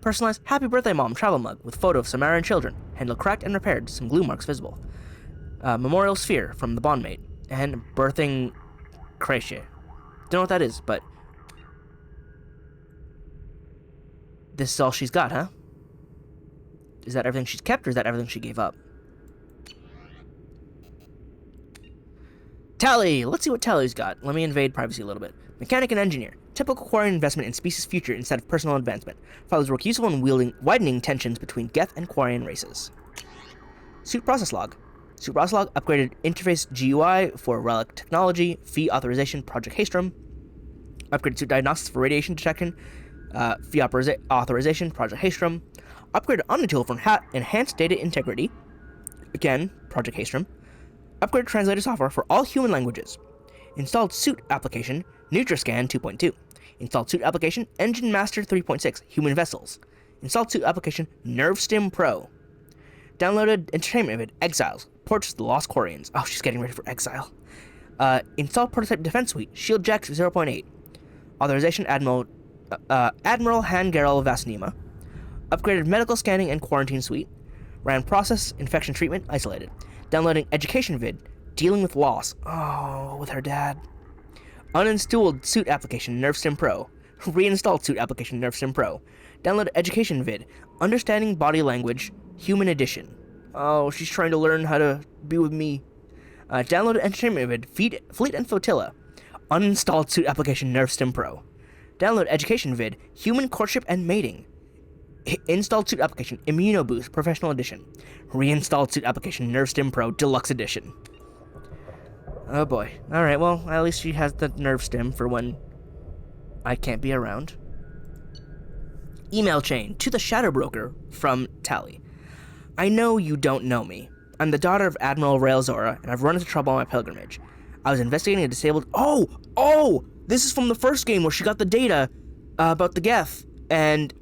personalized happy birthday mom travel mug with photo of Samara and children, handle cracked and repaired, some glue marks visible, memorial sphere from the bondmate, and birthing Kreishe. Don't know what that is, but this is all she's got, huh? Is that everything she's kept, or is that everything she gave up? Tally! Let's see what Tally's got. Let me invade privacy a little bit. Mechanic and engineer. Typical Quarian investment in species future instead of personal advancement. Father's work useful in widening tensions between Geth and Quarian races. Suit process log. Suit process log upgraded interface GUI for relic technology. Fee authorization Project Haystrom. Upgraded suit diagnostics for radiation detection. Fee authorization Project Haystrom. Upgraded Omnitool for enhanced data integrity. Again, Project Haystrom. Upgraded translator software for all human languages. Installed suit application NutraScan 2.2. Installed suit application Engine Master 3.6 Human Vessels. Installed suit application NerveStim Pro. Downloaded entertainment vid Exiles Portraits of the Lost Quarians. Oh, she's getting ready for exile. Installed prototype defense suite Shield Jax 0.8. Authorization Admiral Hangarel Vasnima. Upgraded medical scanning and quarantine suite. Ran process infection treatment isolated. Downloading education vid Dealing with loss. Oh, with her dad. Uninstalled suit application NerveStim Pro. Reinstalled suit application NerveStim Pro. Download education vid Understanding Body Language Human Edition. Oh, she's trying to learn how to be with me. Download entertainment vid Fleet and Flotilla. Uninstalled suit application NerveStim Pro. Download education vid Human Courtship and Mating. Installed suit application Immunoboost Professional Edition. Reinstalled suit application NerveStim Pro Deluxe Edition. Oh boy. Alright, well, at least she has the NerveStim for when I can't be around. Email chain to the Shadow Broker from Tally. I know you don't know me. I'm the daughter of Admiral Raelzora, and I've run into trouble on my pilgrimage. I was investigating a disabled... Oh! This is from the first game where she got the data about the Geth, and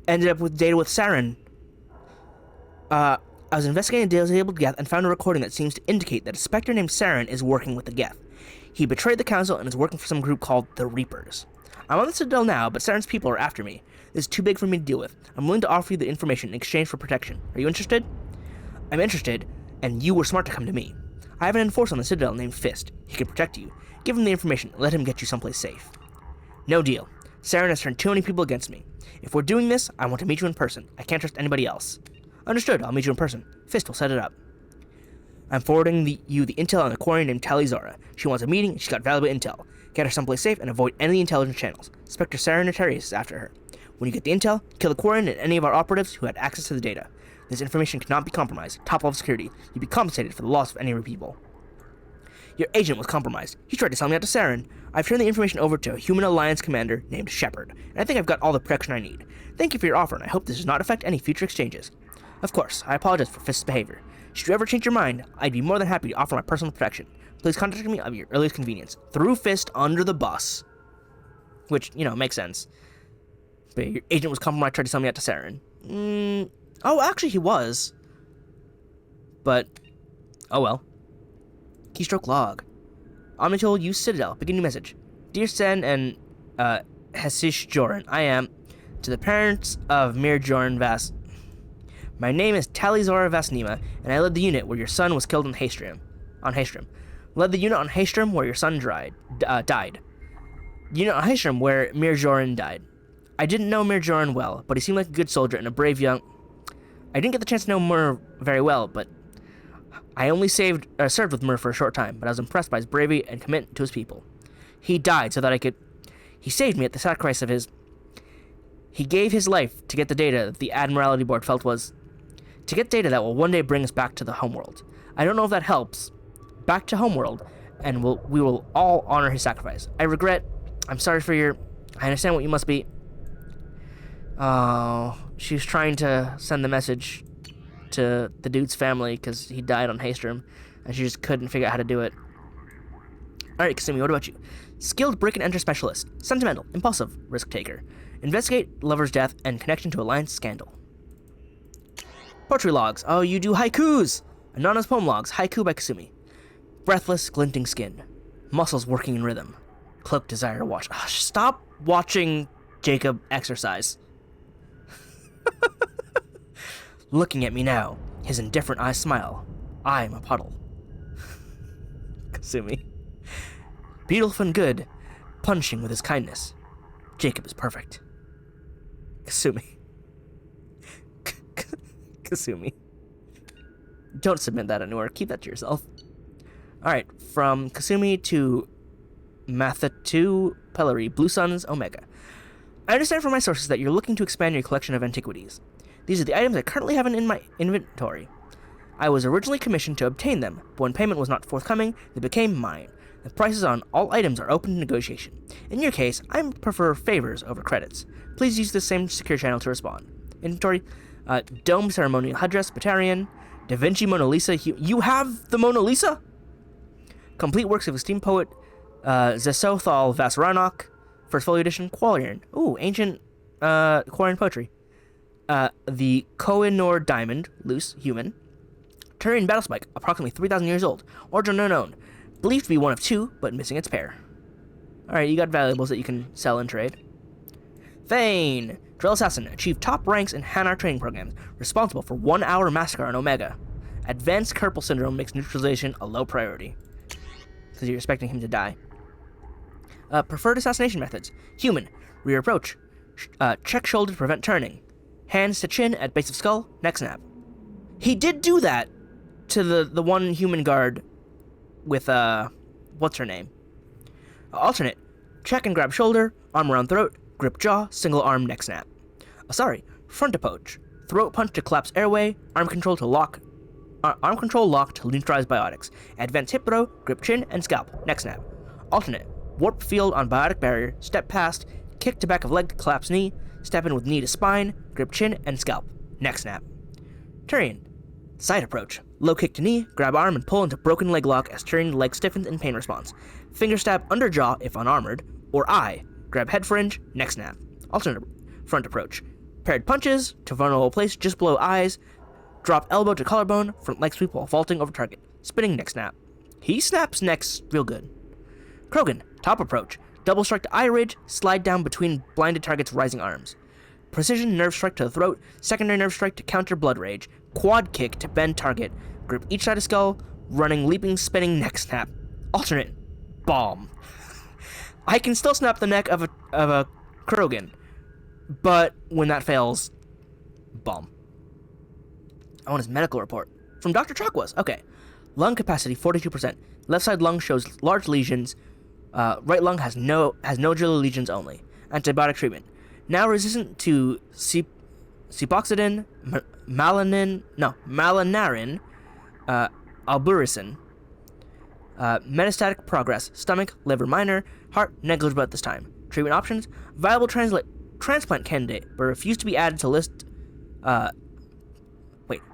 ended up with data with Saren. I was investigating a disabled Geth and found a recording that seems to indicate that a specter named Saren is working with the Geth. He betrayed the council and is working for some group called the Reapers. I'm on the Citadel now, but Saren's people are after me. This is too big for me to deal with. I'm willing to offer you the information in exchange for protection. Are you interested? I'm interested, and you were smart to come to me. I have an enforcer on the Citadel named Fist. He can protect you. Give him the information and let him get you someplace safe. No deal. Saren has turned too many people against me. If we're doing this, I want to meet you in person. I can't trust anybody else. Understood, I'll meet you in person. Fist will set it up. I'm forwarding you the intel on a Quarian named Tally Zora. She wants a meeting and she's got valuable intel. Get her someplace safe and avoid any intelligence channels. Spectre Saren Notarius is after her. When you get the intel, kill the Quarian and any of our operatives who had access to the data. This information cannot be compromised. Top-level security. You'll be compensated for the loss of any of your people. Your agent was compromised. He tried to sell me out to Saren. I've turned the information over to a human alliance commander named Shepard, and I think I've got all the protection I need. Thank you for your offer, and I hope this does not affect any future exchanges. Of course, I apologize for Fist's behavior. Should you ever change your mind, I'd be more than happy to offer my personal protection. Please contact me of your earliest convenience. Threw Fist under the bus. Which, makes sense. But your agent was compromised, tried to sell me out to Saren. Oh, actually he was. But, oh well. Keystroke log. Omnitool use Citadel. Begin new message. Dear Sen and, Hesish Joran, I am, to the parents of Mir Joran Vas. My name is Talizora Vasnima, and I led the unit where your son was killed on Haystrom. Led the unit on Haystrom where your son died. Unit on Haystrom where Mir Joran died. I didn't know Mir Joran well, but he seemed like a good soldier and a brave young... I didn't get the chance to know Mir very well, but I only served with Mir for a short time, but I was impressed by his bravery and commitment to his people. He died so that I could... He saved me at the sacrifice of his... He gave his life to get the data that the Admiralty Board felt was... To get data that will one day bring us back to the homeworld. I don't know if that helps. Back to homeworld, and we will all honor his sacrifice. I'm sorry for your... I understand what you must be... Oh, she was trying to send the message to the dude's family because he died on Haystrom, and she just couldn't figure out how to do it. Alright, Kasumi, what about you? Skilled break-and-enter specialist. Sentimental. Impulsive. Risk-taker. Investigate lover's death and connection to alliance scandal. Poetry logs. Oh, you do haikus! Anonymous poem logs. Haiku by Kasumi. Breathless, glinting skin. Muscles working in rhythm. Cloaked desire to watch. Oh, stop watching Jacob exercise. Looking at me now, his indifferent eyes smile. I'm a puddle. Kasumi. Beautiful and good, punishing with his kindness. Jacob is perfect. Kasumi. Kasumi. Don't submit that anywhere. Keep that to yourself. Alright, from Kasumi to Mathatu Pellery, Blue Suns, Omega. I understand from my sources that you're looking to expand your collection of antiquities. These are the items I currently have in my inventory. I was originally commissioned to obtain them, but when payment was not forthcoming, they became mine. The prices on all items are open to negotiation. In your case, I prefer favors over credits. Please use the same secure channel to respond. Inventory, Dome Ceremonial Headdress, Batarian, Da Vinci Mona Lisa. You have the Mona Lisa? Complete works of esteemed poet Zesothal Vasaranok, First Folio Edition, Quarian. Ooh, ancient Quarian poetry. The Kohinoor Diamond, loose, human. Turian Battlespike, approximately 3,000 years old. Origin unknown. Believed to be one of two, but missing its pair. Alright, you got valuables that you can sell and trade. Thane! Drill Assassin, achieved top ranks in Hanar training programs, responsible for 1 hour massacre on Omega. Advanced Carpal Syndrome makes neutralization a low priority. Because you're expecting him to die. Preferred assassination methods. Human, rear approach. Check shoulder to prevent turning. Hands to chin at base of skull, neck snap. He did do that to the one human guard with, what's her name? Alternate. Check and grab shoulder, arm around throat, grip jaw, single arm, neck snap. Front approach. Throat punch to collapse airway, arm control lock to neutralize biotics. Advanced hip throw, grip chin, and scalp, neck snap. Alternate. Warp field on biotic barrier, step past, kick to back of leg to collapse knee, step in with knee to spine, grip chin, and scalp, neck snap. Turian. Side approach. Low kick to knee, grab arm and pull into broken leg lock as Turian leg stiffens in pain response. Finger stab under jaw if unarmored, or eye. Grab head fringe, neck snap. Alternate front approach. Paired punches to vulnerable place just below eyes. Drop elbow to collarbone, front leg sweep while vaulting over target. Spinning neck snap. He snaps necks real good. Krogan, top approach. Double strike to eye ridge, slide down between blinded target's rising arms. Precision nerve strike to the throat, secondary nerve strike to counter blood rage. Quad kick to bend target. Grip each side of skull, running, leaping, spinning neck snap. Alternate, bomb. I can still snap the neck of a Krogan, but when that fails, bomb. I want his medical report. From Dr. Chakwas. Okay. Lung capacity 42%. Left side lung shows large lesions. Right lung has nodular lesions only. Antibiotic treatment. Now resistant to cepoxidin, malinarin, alburicin. Metastatic progress, stomach, liver minor, heart negligible at this time. Treatment options: viable transplant candidate, but refused to be added to list.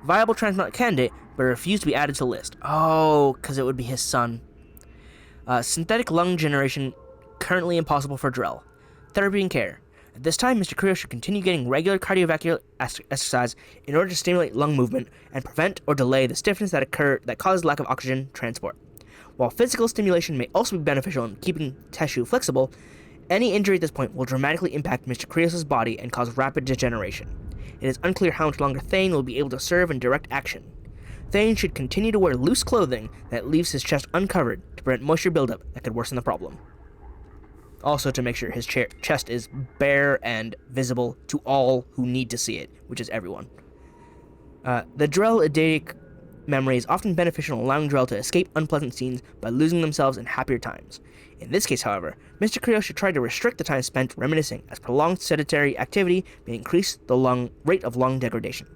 Viable transplant candidate, but refused to be added to list. Oh, because it would be his son. Synthetic lung generation, currently impossible for Drell. Therapy and care. At this time, Mr. Creo should continue getting regular cardiovascular exercise in order to stimulate lung movement and prevent or delay the stiffness that causes lack of oxygen transport. While physical stimulation may also be beneficial in keeping tissue flexible, any injury at this point will dramatically impact Mr. Creos' body and cause rapid degeneration. It is unclear how much longer Thane will be able to serve in direct action. Thane should continue to wear loose clothing that leaves his chest uncovered to prevent moisture buildup that could worsen the problem. Also to make sure his chest is bare and visible to all who need to see it, which is everyone. The Drell eidetic memory is often beneficial in allowing Drell to escape unpleasant scenes by losing themselves in happier times. In this case, however, Mr. Creo should try to restrict the time spent reminiscing, as prolonged sedentary activity may increase the rate of lung degradation.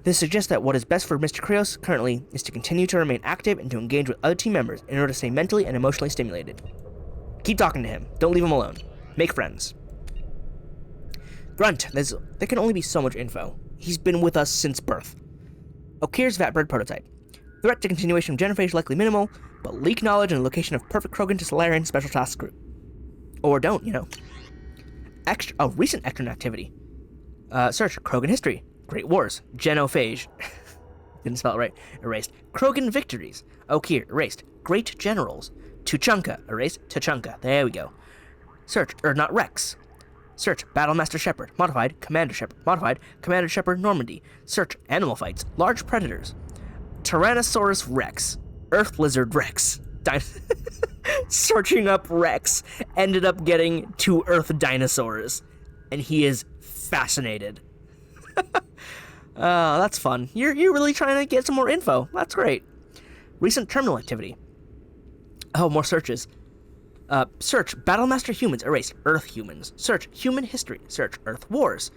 This suggests that what is best for Mr. Creos currently is to continue to remain active and to engage with other team members in order to stay mentally and emotionally stimulated. Keep talking to him. Don't leave him alone. Make friends. Grunt. There can only be so much info. He's been with us since birth. Okir's Vatbird prototype. Threat to continuation of genophage likely minimal, but leak knowledge and location of perfect Krogan to Solarian special task group. Or don't, you know. Recent extra activity. Search Krogan history. Great Wars. Genophage. Didn't spell it right. Erased. Krogan victories. Okir. Erased. Great Generals. Tuchanka. Erased. Tuchanka. There we go. Search. Not Rex. Search Battlemaster Shepherd. Modified. Commander Shepherd. Modified. Commander Shepherd Normandy. Search Animal Fights. Large Predators. Tyrannosaurus Rex. Earth Lizard Rex. Searching up Rex. Ended up getting 2 Earth dinosaurs. And he is fascinated. That's fun. You're really trying to get some more info. That's great. Recent terminal activity. Oh, more searches. Search Battlemaster Humans. Erased. Earth Humans. Search Human History. Search Earth Wars.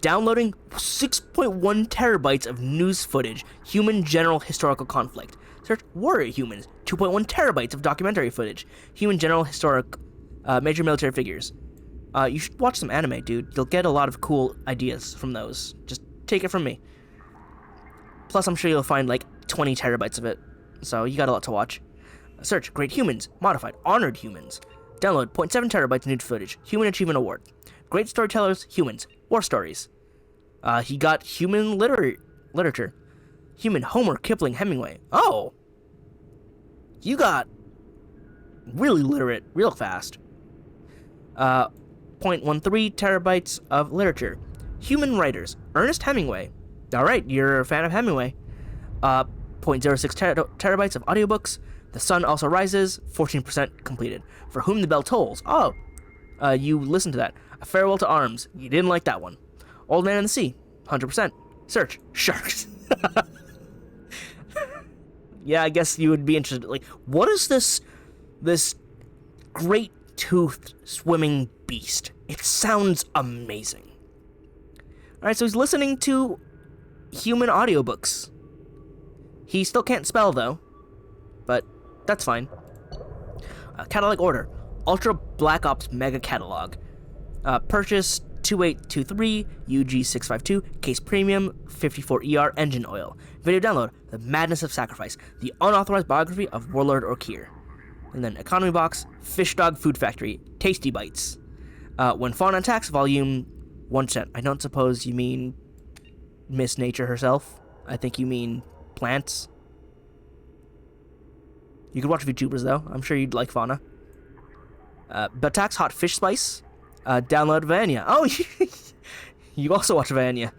Downloading 6.1 terabytes of news footage. Human General Historical Conflict. Search Warrior Humans. 2.1 terabytes of documentary footage. Human General Historic Major Military Figures. You should watch some anime, dude. You'll get a lot of cool ideas from those. Just take it from me. Plus, I'm sure you'll find like 20 terabytes of it. So you got a lot to watch. Search Great Humans. Modified. Honored Humans. Download 0.7 terabytes news footage. Human Achievement Award. Great Storytellers. Humans. War Stories. He got Human Literature. Human Homer, Kipling, Hemingway. Oh! You got really literate real fast. 0.13 terabytes of literature. Human Writers. Ernest Hemingway. Alright, you're a fan of Hemingway. 0.06 terabytes of audiobooks. The Sun Also Rises. 14% completed. For Whom the Bell Tolls. Oh, you listened to that. A Farewell to Arms. You didn't like that one. Old Man in the Sea. 100%. Search Sharks. Yeah, I guess you would be interested. Like, what is this great-toothed swimming beast? It sounds amazing. Alright, so he's listening to human audiobooks. He still can't spell, though. But that's fine. Catalog order. Ultra Black Ops Mega Catalog. Purchase 2823 UG652 Case Premium 54ER Engine Oil. Video download The Madness of Sacrifice, the unauthorized biography of Warlord Orkir. And then Economy Box, Fish Dog Food Factory, Tasty Bites. When Fauna Attacks, Volume 1%. I don't suppose you mean Miss Nature herself. I think you mean plants. You could watch VTubers, though. I'm sure you'd like Fauna. Batax Hot Fish Spice. Download Vanya. Oh, you also watch Vanya.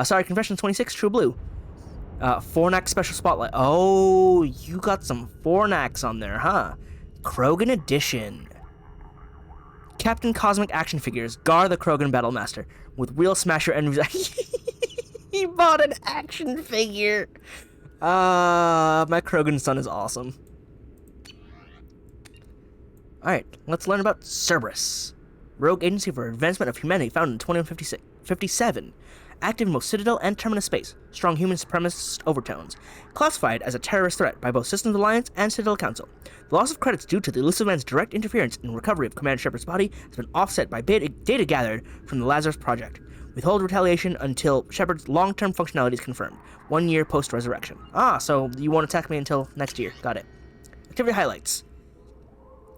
Sorry, Confession 26, True Blue. Fornax Special Spotlight. Oh, you got some Fornax on there, huh? Krogan Edition. Captain Cosmic Action Figures. Gar the Krogan Battlemaster. With real Smasher and... He bought an action figure. My Krogan son is awesome. Alright, let's learn about Cerberus. rogue agency for advancement of humanity founded in 2157. Active in both Citadel and Terminus space. Strong human supremacist overtones. Classified as a terrorist threat by both Systems Alliance and Citadel Council. The loss of credits due to the elusive man's direct interference in recovery of Commander Shepard's body has been offset by data gathered from the Lazarus Project. Withhold retaliation until Shepard's long-term functionality is confirmed. 1 year post-resurrection. Ah, so you won't attack me until next year. Got it. Activity highlights.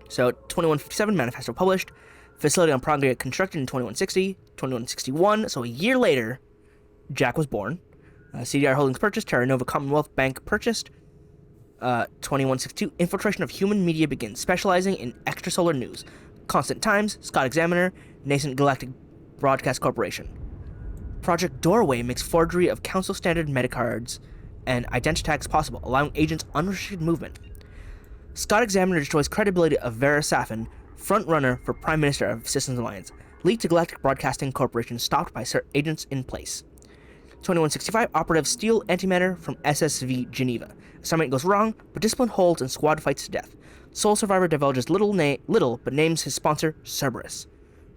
So, 2157 manifesto published. Facility on Prograde constructed in 2160. 2161, so a year later, Jack was born. CDR Holdings purchased. Terra Nova Commonwealth Bank purchased. 2162, infiltration of human media begins, specializing in extrasolar news. Constant Times, Scott Examiner, Nascent Galactic Broadcast Corporation. Project Doorway makes forgery of Council standard metacards and identity tags possible, allowing agents unrestricted movement. Scott Examiner destroys credibility of Vera Safin, frontrunner for Prime Minister of Systems Alliance. Leaked to Galactic Broadcasting Corporation stopped by agents in place. 2165, operatives steal antimatter from SSV Geneva. Assignment goes wrong, but discipline holds and squad fights to death. Sole survivor divulges little but names his sponsor Cerberus.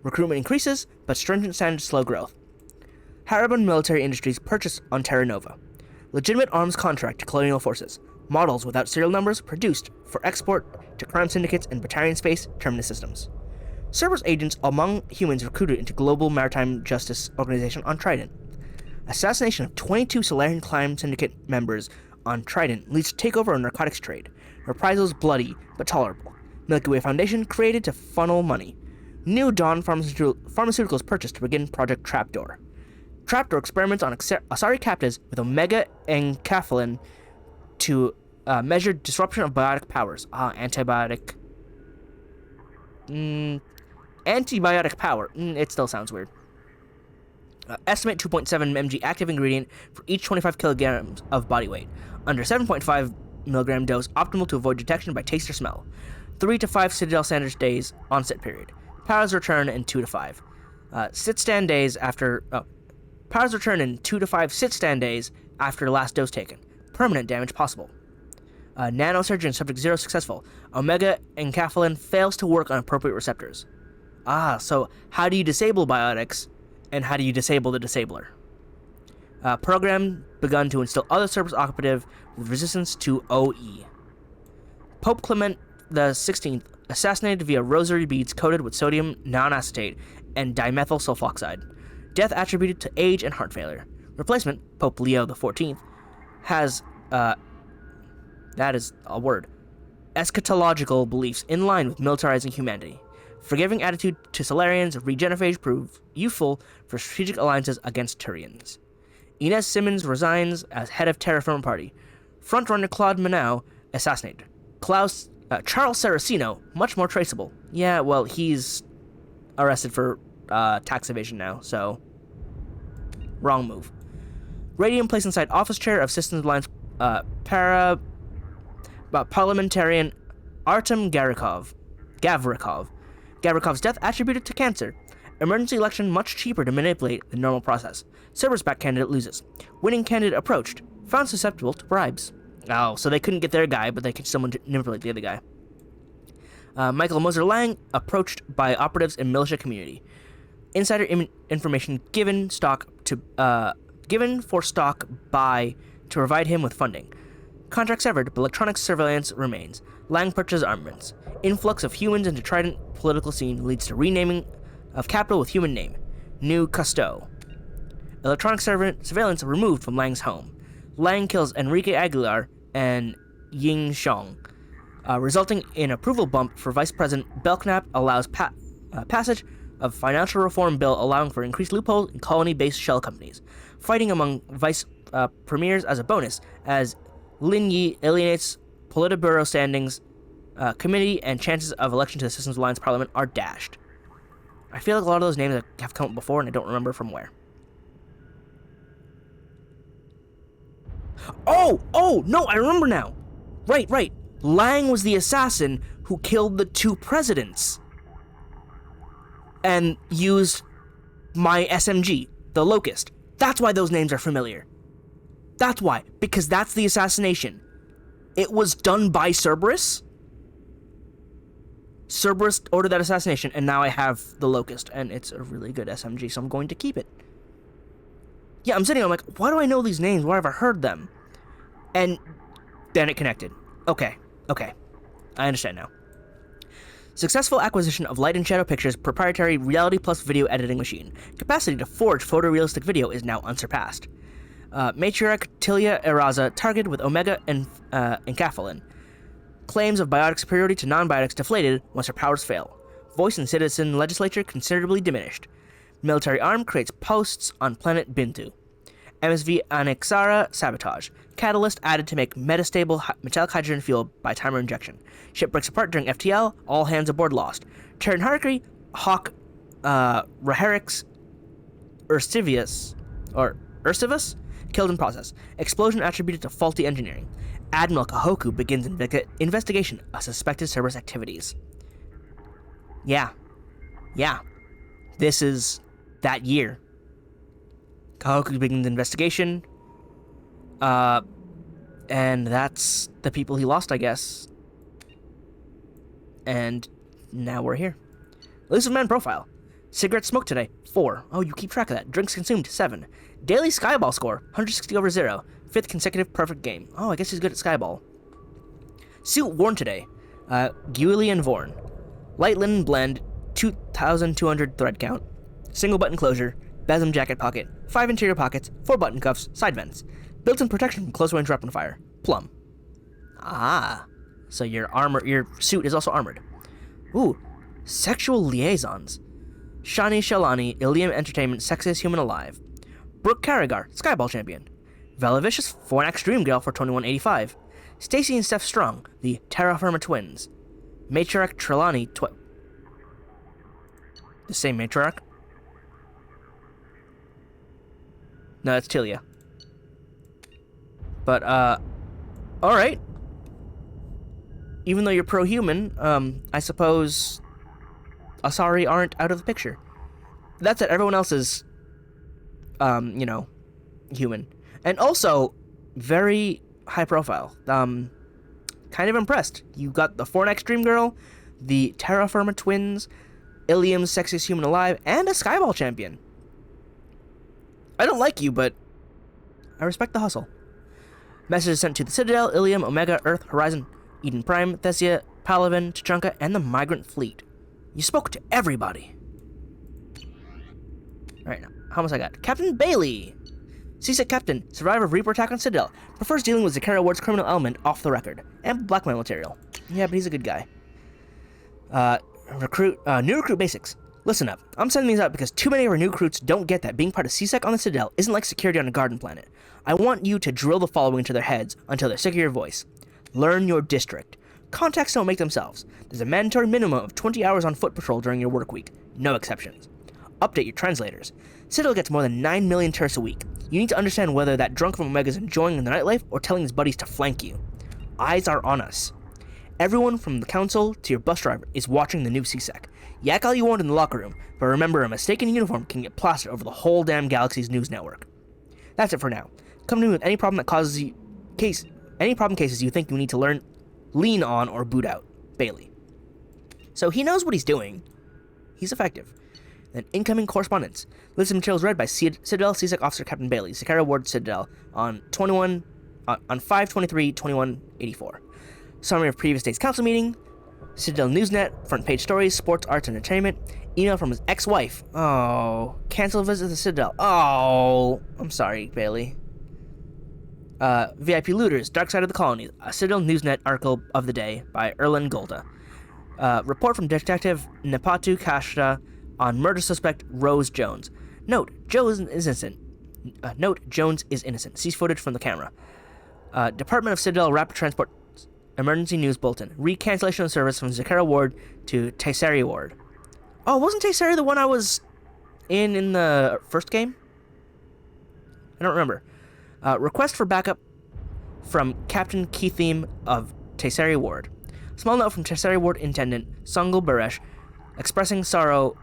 Recruitment increases, but stringent standards slow growth. Haribon Military Industries purchased on Terra Nova. Legitimate arms contract to colonial forces. Models without serial numbers produced for export to crime syndicates and battalion space Terminus systems. Cerberus agents among humans recruited into Global Maritime Justice Organization on Trident. Assassination of 22 Solarian Crime Syndicate members on Trident leads to takeover of narcotics trade. Reprisals bloody, but tolerable. Milky Way Foundation created to funnel money. New Dawn Pharmaceuticals purchased to begin Project Trapdoor. Trapdoor experiments on Asari captives with Omega enkephalin to measure disruption of biotic powers. Antibiotic power. It still sounds weird. Estimate 2.7 mg active ingredient for each 25 kilograms of body weight. Under 7.5 milligram dose, optimal to avoid detection by taste or smell. 3 to 5 Citadel Standards days onset period. Powers return in 2 to 5. Sit-stand days after... powers return in 2 to 5 sit-stand days after last dose taken. Permanent damage possible. Nanosurgery in Subject 0 successful. Omega enkephalin fails to work on appropriate receptors. So how do you disable biotics, and how do you disable the disabler? Program begun to instill other Cerberus operative with resistance to OE. Pope Clement XVI assassinated via rosary beads coated with sodium nonacetate and dimethyl sulfoxide. Death attributed to age and heart failure. Replacement, Pope Leo XIV, has, that is a word, eschatological beliefs in line with militarizing humanity. Forgiving attitude to Solarians, regeneration prove useful for strategic alliances against Turians. Inez Simmons resigns as head of Terraform Party. Frontrunner Claude Manau assassinated. Charles Saraceno, much more traceable. Yeah, well, he's arrested for tax evasion now, so wrong move. Radium placed inside office chair of Systems Alliance parliamentarian Artem Gavrikov. Gavrikov's death attributed to cancer. Emergency election much cheaper to manipulate than normal process. Cerberus-backed candidate loses. Winning candidate approached. Found susceptible to bribes. Oh, so they couldn't get their guy, but they could still manipulate the other guy. Michael Moser-Lang approached by operatives in militia community. Insider information given for stock by to provide him with funding. Contract severed, but electronic surveillance remains. Lang purchases armaments. Influx of humans into Trident political scene leads to renaming of capital with human name. New Cousteau. Electronic surveillance removed from Lang's home. Lang kills Enrique Aguilar and Ying Xiong, resulting in approval bump for Vice President Belknap allows passage of financial reform bill allowing for increased loopholes in colony-based shell companies. Fighting among vice premiers as a bonus, as Lin Yi alienates Politburo standings, committee, and chances of election to the Systems Alliance Parliament are dashed. I feel like a lot of those names have come up before, and I don't remember from where. Oh, no, I remember now. Right. Lang was the assassin who killed the 2 presidents and used my SMG, the Locust. That's why those names are familiar. That's why, because that's the assassination. It was done by Cerberus? Cerberus ordered that assassination, and now I have the Locust, and it's a really good SMG, so I'm going to keep it. Yeah, I'm like, why do I know these names? Where have I heard them? And then it connected. Okay. I understand now. Successful acquisition of Light and Shadow Pictures' proprietary Reality Plus video editing machine. Capacity to forge photorealistic video is now unsurpassed. Matriarch Tilia Eraza targeted with Omega and encaphalin. Claims of biotic superiority to non-biotics deflated once her powers fail. Voice in citizen legislature considerably diminished. Military arm creates posts on planet Bintu. MSV Anexara sabotage. Catalyst added to make metastable metallic hydrogen fuel by timer injection. Ship breaks apart during FTL. All hands aboard lost. Terran Harkri, Hawk, Raherix, Ursivus killed in process. Explosion attributed to faulty engineering. Admiral Kahoku begins investigation of suspected Cerberus activities. Yeah. This is that year. Kahoku begins investigation. And that's the people he lost, I guess. And now we're here. Elusive Man profile. Cigarette smoked today, 4. Oh, you keep track of that. Drinks consumed, 7. Daily Skyball score, 160/0. 5th consecutive perfect game. Oh, I guess he's good at Skyball. Suit worn today. Guilian Vorn. Light linen blend, 2,200 thread count. Single button closure. Besom jacket pocket. 5 interior pockets. 4 button cuffs. Side vents. Built-in protection from close range weapon fire. Plum. Ah. So your suit is also armored. Ooh. Sexual liaisons. Shani Shalani, Ilium Entertainment, Sexiest Human Alive. Brooke Carragher, Skyball Champion. Velavicious, Fornax Dream Girl for 2185. Stacy and Steph Strong, the Terra Firma Twins. Matriarch Trelawney, the same matriarch? No, that's Tilia. But, alright. Even though you're pro-human, I suppose Asari aren't out of the picture. That's it, everyone else is, human. And also, very high profile. Kind of impressed. You got the Fornax Dream Girl, the Terra Firma Twins, Ilium's Sexiest Human Alive, and a Skyball Champion. I don't like you, but I respect the hustle. Messages sent to the Citadel, Ilium, Omega, Earth, Horizon, Eden Prime, Thessia, Palaven, Tachanka, and the Migrant Fleet. You spoke to everybody. Alright, now, how much I got? Captain Bailey! Seasick Captain, survivor of Reaper attack on Citadel, prefers dealing with Zakara Ward's criminal element off the record, and blackmail material. Yeah, but he's a good guy. New recruit basics. Listen up, I'm sending these out because too many of our new recruits don't get that being part of CSEC on the Citadel isn't like security on a garden planet. I want you to drill the following into their heads until they're sick of your voice. Learn your district. Contacts don't make themselves. There's a mandatory minimum of 20 hours on foot patrol during your work week. No exceptions. Update your translators. Citadel gets more than 9 million tourists a week. You need to understand whether that drunk from Omega is enjoying the nightlife or telling his buddies to flank you. Eyes are on us. Everyone from the council to your bus driver is watching the new CSEC. Yak all you want in the locker room, but remember a mistaken uniform can get plastered over the whole damn galaxy's news network. That's it for now. Come to me with any problem that causes you... any problem cases you think you need to lean on or boot out. Bailey. So he knows what he's doing. He's effective. Then incoming correspondence. List of materials read by Citadel CSEC Officer Captain Bailey, Zakara Ward Citadel, on 5/23/2184. Summary of previous day's council meeting. Citadel Newsnet, front page stories, sports, arts, entertainment. Email from his ex-wife. Oh. Cancel visit to the Citadel. Oh. I'm sorry, Bailey. VIP Looters, Dark Side of the Colony, a Citadel Newsnet article of the day by Erlen Golda. Report from Detective Nepatu Kashta on murder suspect Rose Jones. Note, Jones is innocent. Jones is innocent. Sees footage from the camera. Department of Citadel Rapid Transport Emergency News Bulletin. Recancellation of service from Zakara Ward to Taisari Ward. Oh, wasn't Taisari the one I was in the first game? I don't remember. Request for backup from Captain Keithim of Taisari Ward. Small note from Taisari Ward Intendant Sangul Baresh expressing sorrow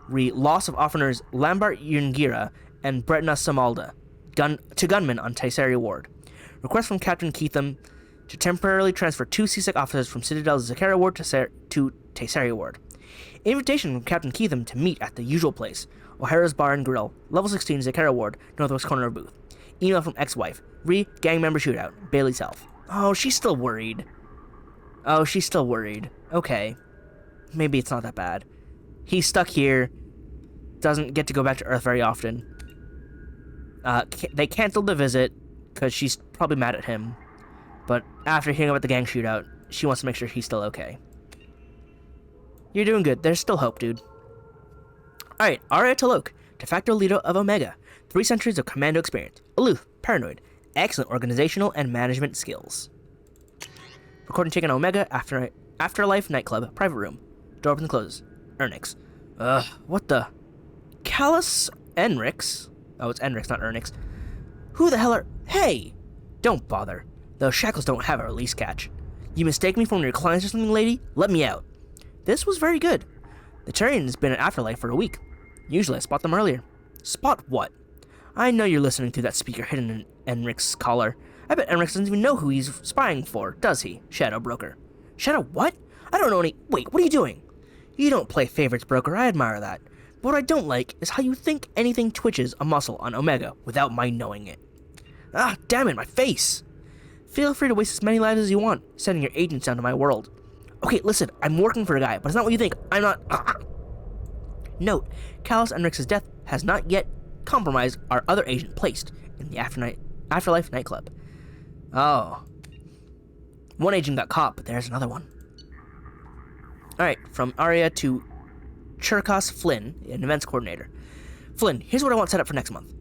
loss of officers Lambert Yungira and Bretna Samalda to gunmen on Taisari Ward. Request from Captain Keithim to temporarily transfer 2 CSEC officers from Citadel's Zakara Ward to Tesseri Ward. Invitation from Captain Keitham to meet at the usual place, O'Hara's Bar and Grill, level 16, Zakara Ward, northwest corner of booth. Email from ex-wife. Gang member shootout. Bailey's health. Oh, she's still worried. Okay. Maybe it's not that bad. He's stuck here. Doesn't get to go back to Earth very often. They canceled the visit because she's probably mad at him. But after hearing about the gang shootout, she wants to make sure he's still okay. You're doing good. There's still hope, dude. Alright, Arya Talok, de facto leader of Omega. 3 centuries of commando experience. Aloof, paranoid, excellent organizational and management skills. Recording taken on Omega, Afterlife Nightclub, private room. Door opens and closes. Ernix. What the? Callus Enrix? Oh, it's Enrix, not Ernix. Who the hell are... Hey! Don't bother. Those shackles don't have a release catch. You mistake me for one of your clients or something, lady? Let me out. This was very good. The Turian has been in Afterlife for a week. Usually I spot them earlier. Spot what? I know you're listening through that speaker hidden in Enrix's collar. I bet Enrix doesn't even know who he's spying for, does he? Shadow Broker. Shadow what? I don't know any... Wait, what are you doing? You don't play favorites, Broker. I admire that. But what I don't like is how you think anything twitches a muscle on Omega without my knowing it. Ah, damn it, my face! Feel free to waste as many lives as you want, sending your agents down to my world. Okay, listen, I'm working for a guy, but it's not what you think. I'm not... Note, Callus Enrix's death has not yet compromised our other agent placed in the Afterlife nightclub. Oh. One agent got caught, but there's another one. Alright, from Arya to Cherkos Flynn, an events coordinator. Flynn, here's what I want set up for next month.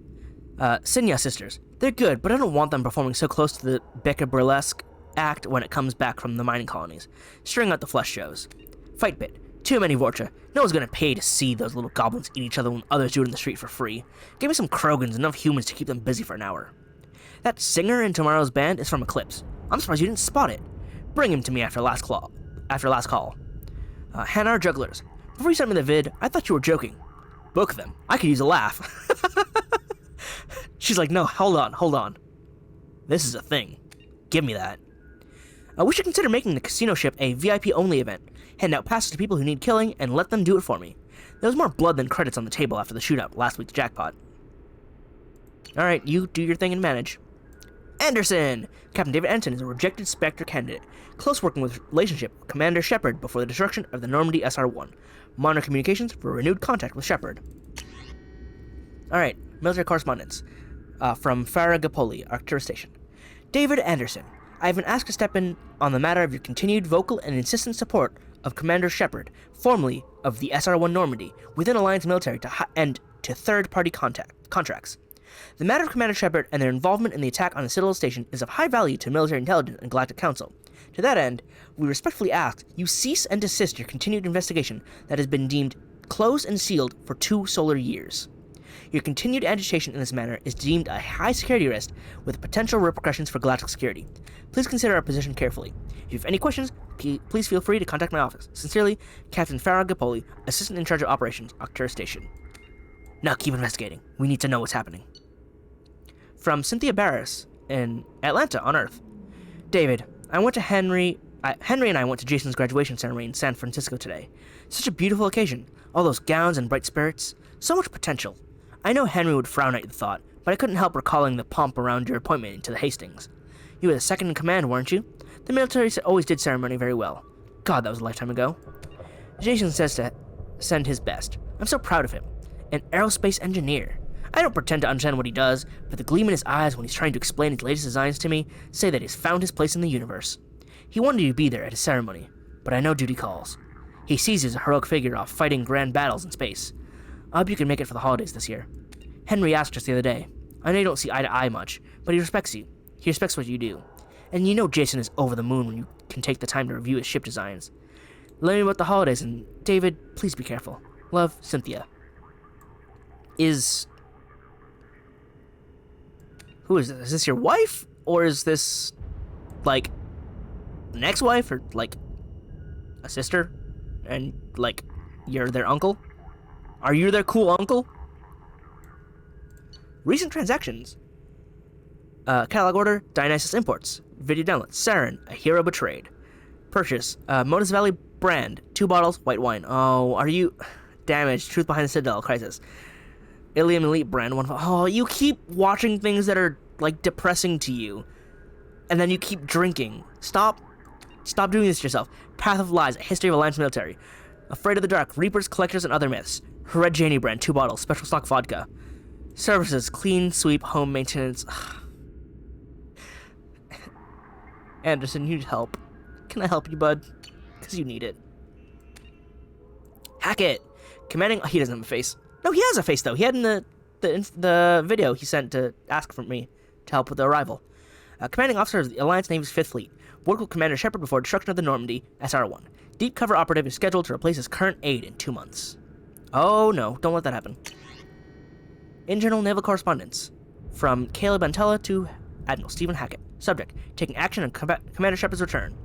Sinya sisters. They're good, but I don't want them performing so close to the Becca Burlesque act when it comes back from the mining colonies. String out the flesh shows. Fight bit. Too many Vorcha. No one's gonna pay to see those little goblins eat each other when others do it in the street for free. Give me some Krogans, enough humans to keep them busy for an hour. That singer in tomorrow's band is from Eclipse. I'm surprised you didn't spot it. Bring him to me after last call. Hanar Jugglers. Before you sent me the vid, I thought you were joking. Book them. I could use a laugh. She's like, no, hold on. This is a thing. Give me that. We should consider making the casino ship a VIP-only event. Hand out passes to people who need killing, and let them do it for me. There was more blood than credits on the table after the shootout last week's jackpot. Alright, you do your thing and manage. Anderson! Captain David Anderson is a rejected Spectre candidate. Close working relationship with Commander Shepard before the destruction of the Normandy SR-1. Monitor communications for renewed contact with Shepard. Alright, military correspondence. From Farah Gapoli, Arcturus Station. David Anderson, I have been asked to step in on the matter of your continued vocal and insistent support of Commander Shepard, formerly of the SR-1 Normandy, within Alliance military to third-party contracts. The matter of Commander Shepard and their involvement in the attack on the Citadel Station is of high value to military intelligence and Galactic Council. To that end, we respectfully ask you cease and desist your continued investigation that has been deemed closed and sealed for 2 solar years. Your continued agitation in this manner is deemed a high security risk with potential repercussions for galactic security. Please consider our position carefully. If you have any questions, please feel free to contact my office. Sincerely, Captain Farah Gapoli, Assistant in Charge of Operations, Arcturus Station. Now keep investigating. We need to know what's happening. From Cynthia Barris in Atlanta on Earth. David, Henry and I went to Jason's graduation ceremony in San Francisco today. Such a beautiful occasion. All those gowns and bright spirits. So much potential. I know Henry would frown at the thought, but I couldn't help recalling the pomp around your appointment into the Hastings. You were the second in command, weren't you? The military always did ceremony very well. God, that was a lifetime ago. Jason says to send his best. I'm so proud of him. An aerospace engineer. I don't pretend to understand what he does, but the gleam in his eyes when he's trying to explain his latest designs to me say that he's found his place in the universe. He wanted you to be there at his ceremony, but I know duty calls. He sees you as a heroic figure off fighting grand battles in space. I hope you can make it for the holidays this year. Henry asked us the other day. I know you don't see eye to eye much, but he respects you. He respects what you do. And you know Jason is over the moon when you can take the time to review his ship designs. Let me know about the holidays, and David, please be careful. Love, Cynthia. Who is this? Is this your wife? Or is this, like, an ex-wife? Or, like, a sister? And, like, you're their uncle? Are you their cool uncle? Recent transactions. Catalog order, Dionysus Imports. Video download, Saren, A Hero Betrayed. Purchase, Modus Valley brand, 2 bottles, white wine. Oh, are you... Damaged, truth behind the Citadel, crisis. Ilium Elite brand, 1... Oh, you keep watching things that are, like, depressing to you. And then you keep drinking. Stop doing this to yourself. Path of Lies, a history of Alliance military. Afraid of the Dark, Reapers, Collectors, and Other Myths. Red Janie brand, 2 bottles, special stock vodka. Services, clean, sweep, home maintenance. Anderson, you need help. Can I help you, bud? Because you need it. Hackett! Commanding... He doesn't have a face. No, he has a face, though. He had in the video he sent to ask for me to help with the arrival. Commanding officer of the Alliance Navy's 5th Fleet. Worked with Commander Shepard before destruction of the Normandy, SR-1. Deep cover operative is scheduled to replace his current aide in 2 months. Oh, no. Don't let that happen. Internal Naval Correspondence. From Caleb Antella to Admiral Stephen Hackett. Subject, taking action on Commander Shepard's return.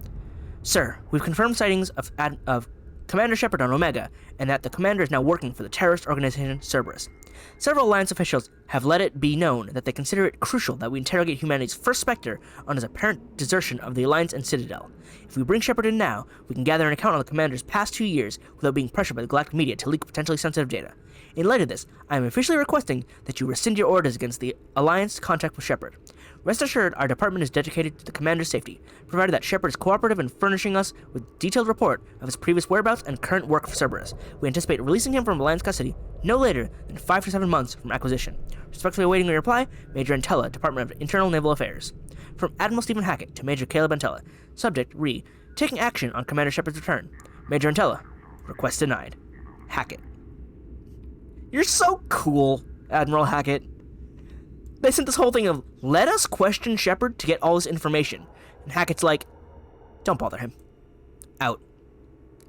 Sir, we've confirmed sightings of Commander Shepard on Omega, and that the commander is now working for the terrorist organization Cerberus. Several Alliance officials have let it be known that they consider it crucial that we interrogate humanity's first Spectre on his apparent desertion of the Alliance and Citadel. If we bring Shepard in now, we can gather an account on the commander's past 2 years without being pressured by the galactic media to leak potentially sensitive data. In light of this, I am officially requesting that you rescind your orders against the Alliance contact with Shepard. Rest assured, our department is dedicated to the commander's safety, provided that Shepard is cooperative in furnishing us with a detailed report of his previous whereabouts and current work for Cerberus. We anticipate releasing him from Alliance custody no later than 5 to 7 months from acquisition. Respectfully awaiting your reply, Major Antella, Department of Internal Naval Affairs. From Admiral Stephen Hackett to Major Caleb Antella. Subject, taking action on Commander Shepard's return. Major Antella, request denied. Hackett. You're so cool, Admiral Hackett. They sent this whole thing of, let us question Shepard to get all this information. And Hackett's like, don't bother him. Out.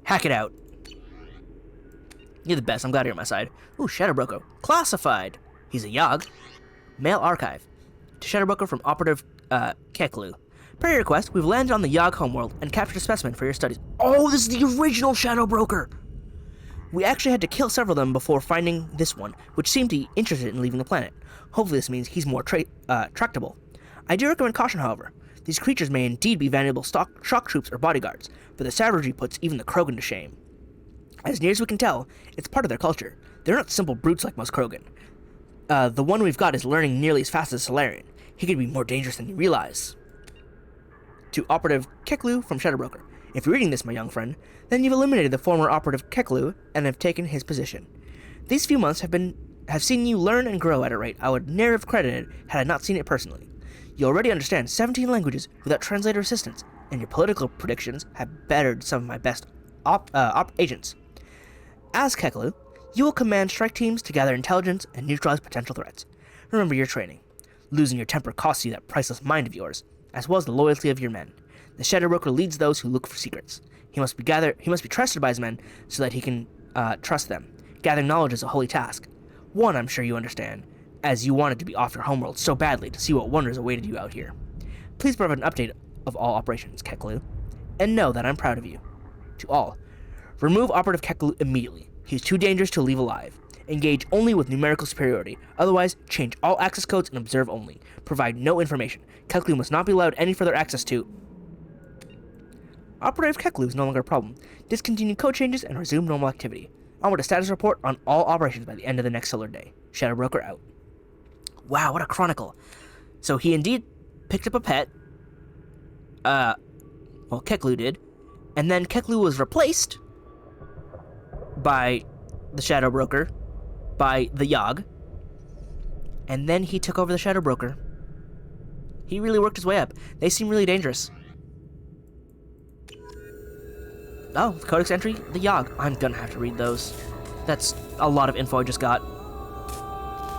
Hackett out. You're the best. I'm glad you're on my side. Ooh, Shadow Broker. Classified. He's a Yogg. Mail archive. To Shadow Broker from Operative Keklu. Per your request, we've landed on the Yogg homeworld and captured a specimen for your studies. Oh, this is the original Shadow Broker! We actually had to kill several of them before finding this one, which seemed to be interested in leaving the planet. Hopefully this means he's more tractable. I do recommend caution, however. These creatures may indeed be valuable shock troops or bodyguards, but the savagery puts even the Krogan to shame. As near as we can tell, it's part of their culture. They're not simple brutes like most Krogan. The one we've got is learning nearly as fast as a Solarian. He could be more dangerous than you realize. To Operative Keklu from Shadow Broker. If you're reading this, my young friend, then you've eliminated the former Operative Keklu and have taken his position. These few months have seen you learn and grow at a rate I would never have credited had I not seen it personally. You already understand 17 languages without translator assistance, and your political predictions have bettered some of my best agents. As Keklu, you will command strike teams to gather intelligence and neutralize potential threats. Remember your training. Losing your temper costs you that priceless mind of yours, as well as the loyalty of your men. The Shadow Broker leads those who look for secrets. He must be trusted by his men so that he can trust them. Gathering knowledge is a holy task. One, I'm sure you understand, as you wanted to be off your homeworld so badly to see what wonders awaited you out here. Please provide an update of all operations, Keklu, and know that I'm proud of you. To all, remove Operative Keklu immediately. He's too dangerous to leave alive. Engage only with numerical superiority. Otherwise, change all access codes and observe only. Provide no information. Keklu must not be allowed any further access to... Operative Keklu is no longer a problem. Discontinue code changes and resume normal activity. Onward a status report on all operations by the end of the next solar day. Shadow Broker out. Wow, what a chronicle. So he indeed picked up a pet. Well, Keklu did. And then Keklu was replaced by the Shadow Broker, by the Yogg. And then he took over the Shadow Broker. He really worked his way up. They seem really dangerous. Oh, codex entry, the Yogg. I'm gonna have to read those. That's a lot of info I just got.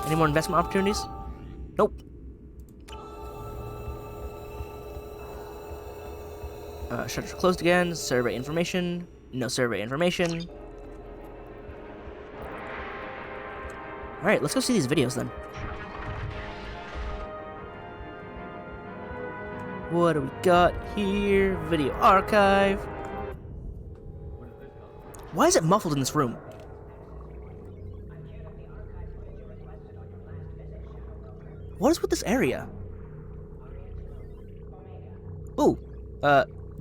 Any more investment opportunities? Nope. Shutters closed again. Survey information. No survey information. Alright, let's go see these videos then. What do we got here? Video archive. Why is it muffled in this room? What is with this area? Ooh,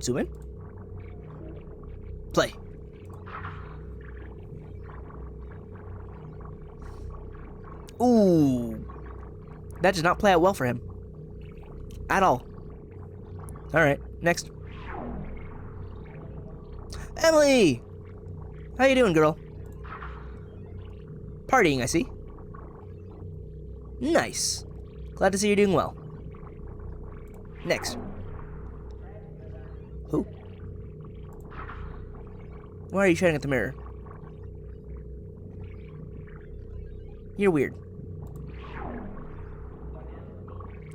zoom in. Play. Ooh. That did not play out well for him. At all. Alright, next. Emily! How you doing, girl? Partying, I see. Nice. Glad to see you're doing well. Next. Who? Why are you shouting at the mirror? You're weird.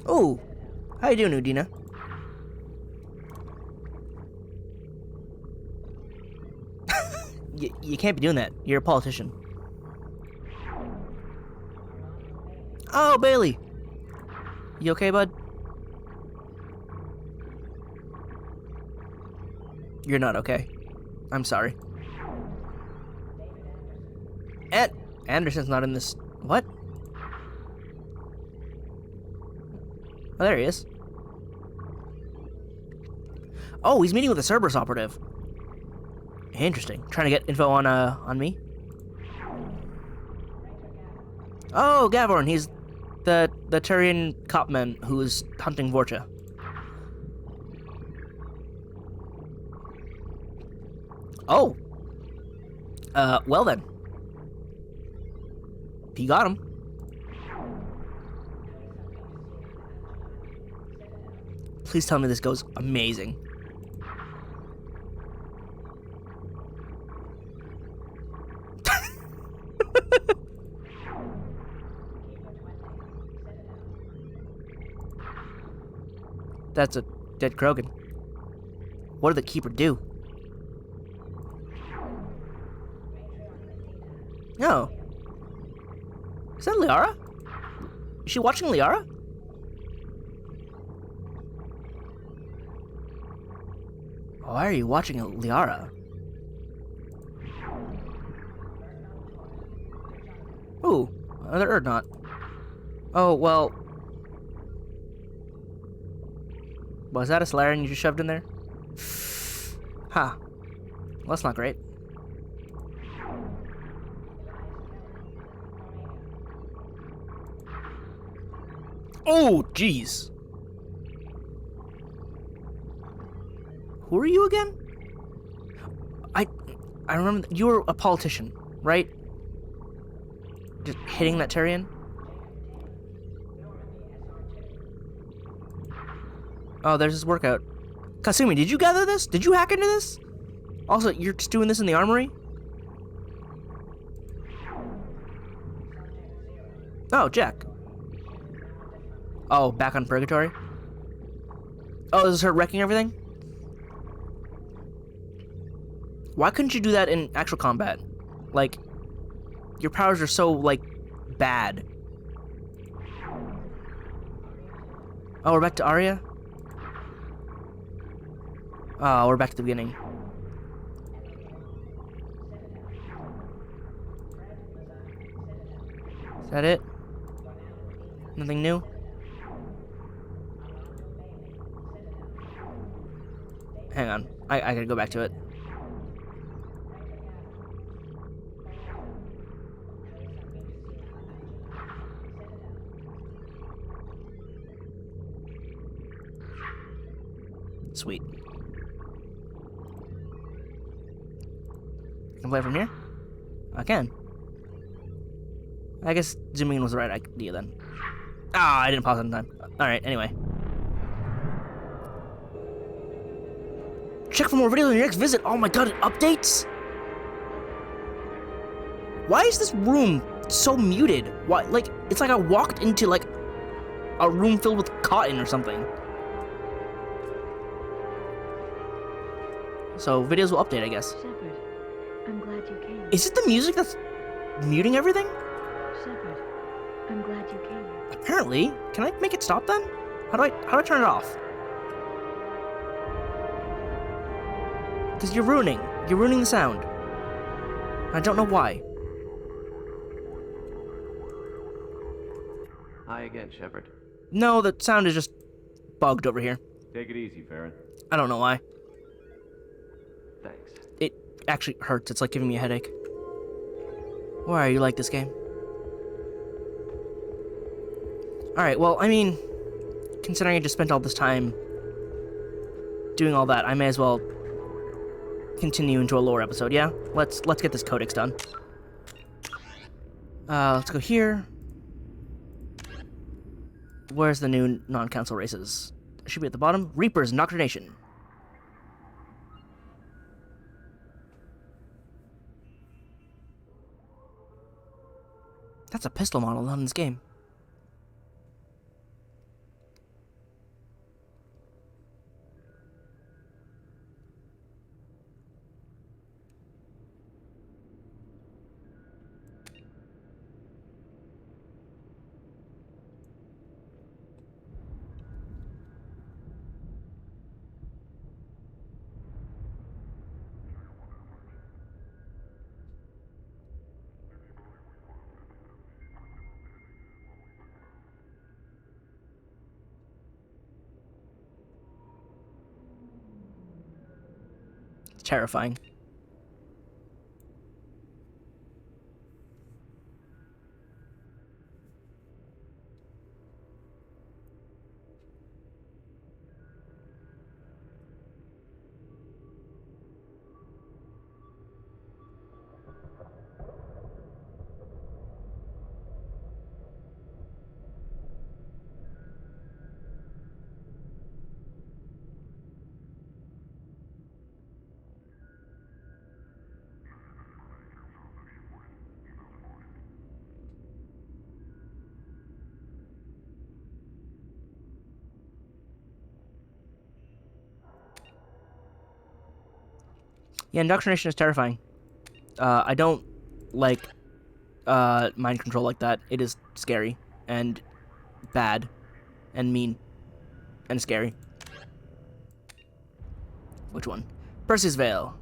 Oh, how you doing, Udina? You can't be doing that. You're a politician. Oh, Bailey. You okay, bud? You're not okay. I'm sorry. Anderson's not in this. What? Oh, there he is. Oh, he's meeting with a Cerberus operative. Interesting. Trying to get info on me. Oh, Gavorn. He's the Turian copman who is hunting Vorcha. Oh. Well then. He got him. Please tell me this goes amazing. That's a dead Krogan. What did the Keeper do? No. Is that Liara? Is she watching Liara? Why are you watching Liara? Ooh, another Urdnot. Oh, well. Was that a Solarian you just shoved in there? Huh. Well, that's not great. Oh, jeez. Who are you again? I remember you were a politician, right? Just hitting that Turian? Oh, there's this workout. Kasumi, did you gather this? Did you hack into this? Also, you're just doing this in the armory? Oh, Jack. Oh, back on Purgatory? Oh, this is her wrecking everything? Why couldn't you do that in actual combat? Like, your powers are so, like, bad. Oh, we're back to Arya? Oh, we're back to the beginning. Is that it? Nothing new? Hang on. I gotta go back to it. Sweet. Can I play from here? I can. I guess zooming in was the right idea then. Ah, I didn't pause it in time. Alright, anyway. Check for more videos on your next visit. Oh my god, it updates? Why is this room so muted? Why? Like, it's like I walked into, like, a room filled with cotton or something. So, videos will update, I guess. Shepard, I'm glad you came. Is it the music that's muting everything? Shepard, I'm glad you came. Apparently. Can I make it stop then? How do I turn it off? Because you're ruining the sound. I don't know why. Hi again, Shepard. No, the sound is just bugged over here. Take it easy, Farron. I don't know why. Thanks. It actually hurts. It's like giving me a headache. Why are you like this game? Alright, well, I mean, considering I just spent all this time doing all that, I may as well continue into a lore episode, yeah? Let's get this codex done. Let's go here. Where's the new non-council races? It should be at the bottom. Reapers, Nocturnation. That's a pistol model, not in this game. Terrifying. Yeah, indoctrination is terrifying. I don't like mind control like that. It is scary and bad and mean and scary. Which one? Perseus Vale.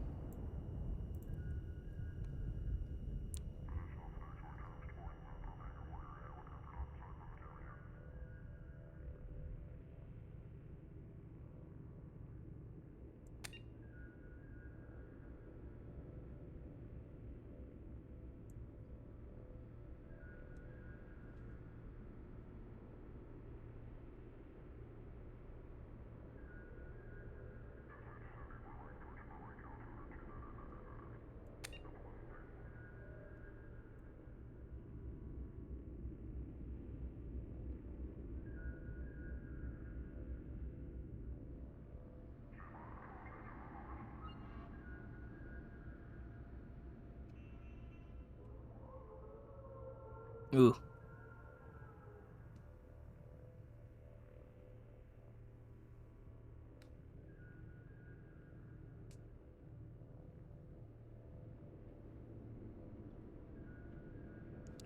Ooh.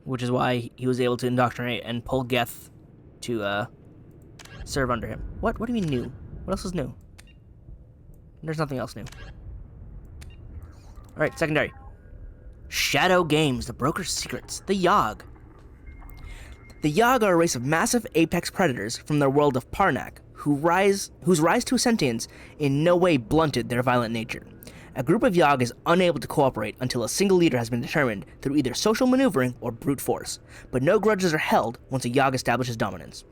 Which is why he was able to indoctrinate and pull Geth to serve under him. What? What do you mean new? What else is new? There's nothing else new. Alright, secondary. Shadow Games, the Broker's Secrets, the Yogg. The Yogg are a race of massive apex predators from their world of Parnak, whose rise to sentience in no way blunted their violent nature. A group of Yogg is unable to cooperate until a single leader has been determined through either social maneuvering or brute force, but no grudges are held once a Yogg establishes dominance.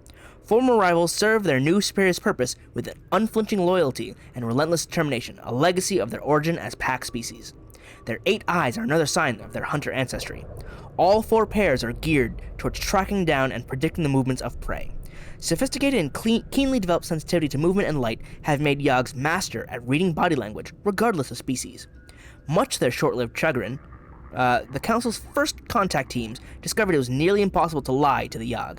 Former rivals serve their new superior's purpose with an unflinching loyalty and relentless determination, a legacy of their origin as pack species. Their 8 eyes are another sign of their hunter ancestry. All 4 pairs are geared towards tracking down and predicting the movements of prey. Sophisticated and keenly developed sensitivity to movement and light have made Yoggs master at reading body language, regardless of species. Much to their short-lived chagrin, the Council's first contact teams discovered it was nearly impossible to lie to the Yogg.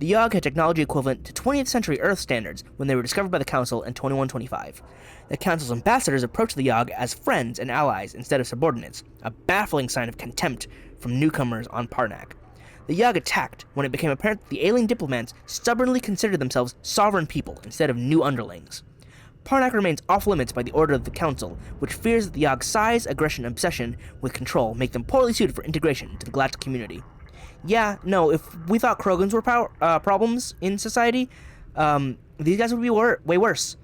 The Yogg had technology equivalent to 20th century Earth standards when they were discovered by the Council in 2125. The Council's ambassadors approached the Yogg as friends and allies instead of subordinates, a baffling sign of contempt from newcomers on Parnak. The Yogg attacked when it became apparent that the alien diplomats stubbornly considered themselves sovereign people instead of new underlings. Parnak remains off-limits by the order of the Council, which fears that the Yogg's size, aggression, and obsession with control make them poorly suited for integration into the galactic community. Yeah, no, if we thought Krogans were problems in society, these guys would be way worse.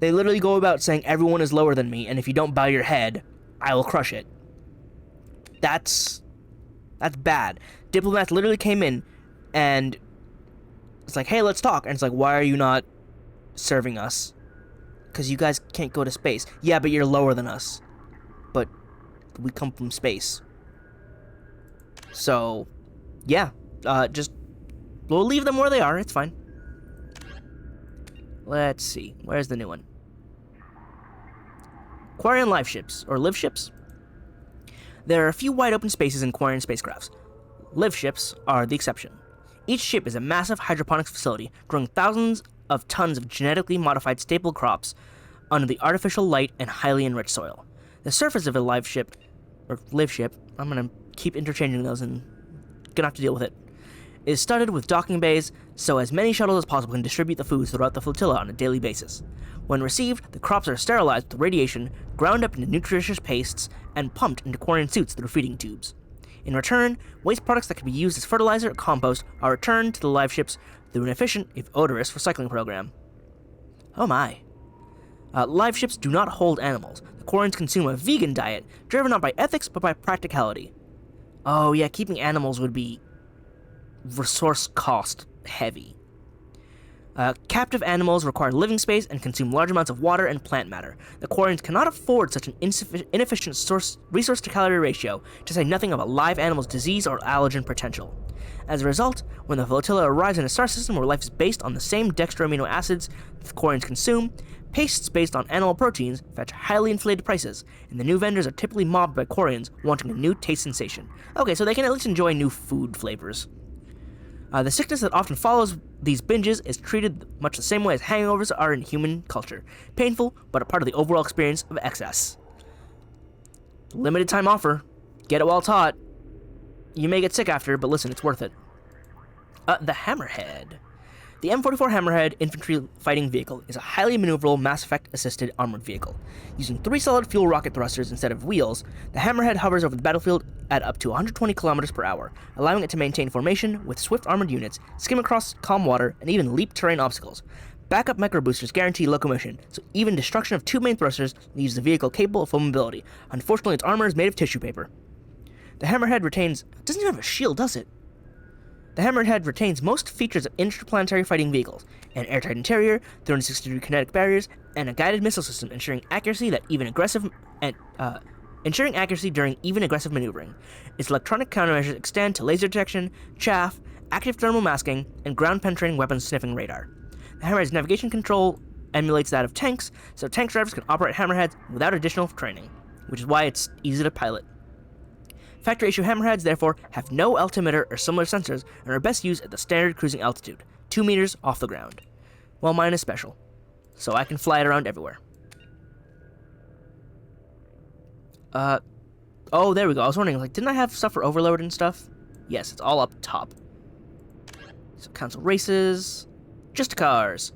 They literally go about saying everyone is lower than me, and if you don't bow your head, I will crush it. That's bad. Diplomats literally came in and It's like, hey, let's talk. And it's like, why are you not serving us? Because you guys can't go to space. Yeah, but you're lower than us. But we come from space. So, yeah. We'll leave them where they are. It's fine. Let's see. Where's the new one? Quarian live ships, or live ships. There are a few wide open spaces in Quarian spacecrafts. Live ships are the exception. Each ship is a massive hydroponics facility growing thousands of tons of genetically modified staple crops under the artificial light and highly enriched soil. The surface of a live ship, or live ship, I'm gonna keep interchanging those and gonna have to deal with it, is studded with docking bays so as many shuttles as possible can distribute the foods throughout the flotilla on a daily basis. When received, the crops are sterilized with radiation, ground up into nutritious pastes, and pumped into Quarian suits through feeding tubes. In return, waste products that can be used as fertilizer or compost are returned to the live ships through an efficient, if odorous, recycling program. Oh my. Live ships do not hold animals. The Quarians consume a vegan diet, driven not by ethics but by practicality. Oh yeah, keeping animals would be resource cost heavy. Captive animals require living space and consume large amounts of water and plant matter. The Quarians cannot afford such an inefficient resource-to-calorie ratio, to say nothing of a live animal's disease or allergen potential. As a result, when the flotilla arrives in a star system where life is based on the same dextro amino acids the Quarians consume, pastes based on animal proteins fetch highly inflated prices, and the new vendors are typically mobbed by Quarians wanting a new taste sensation. Okay, so they can at least enjoy new food flavors. The sickness that often follows these binges is treated much the same way as hangovers are in human culture. Painful, but a part of the overall experience of excess. Limited time offer. Get it while taught. You may get sick after, but listen, it's worth it. The Hammerhead. The M44 Hammerhead infantry fighting vehicle is a highly maneuverable Mass Effect-assisted armored vehicle. Using 3 solid fuel rocket thrusters instead of wheels, the Hammerhead hovers over the battlefield at up to 120 km per hour, allowing it to maintain formation with swift armored units, skim across calm water, and even leap terrain obstacles. Backup microboosters guarantee locomotion, so even destruction of 2 main thrusters leaves the vehicle capable of full mobility. Unfortunately, its armor is made of tissue paper. The Hammerhead doesn't even have a shield, does it? The Hammerhead retains most features of interplanetary fighting vehicles: an airtight interior, 360-degree kinetic barriers, and a guided missile system ensuring accuracy during even aggressive maneuvering. Its electronic countermeasures extend to laser detection, chaff, active thermal masking, and ground-penetrating weapons sniffing radar. The Hammerhead's navigation control emulates that of tanks, so tank drivers can operate Hammerheads without additional training, which is why it's easy to pilot. Factory-issue Hammerheads, therefore, have no altimeter or similar sensors and are best used at the standard cruising altitude, 2 meters off the ground. Well, mine is special, so I can fly it around everywhere. Oh, there we go. I was wondering, didn't I have stuff for overload and stuff? Yes, it's all up top. So, console races, just cars.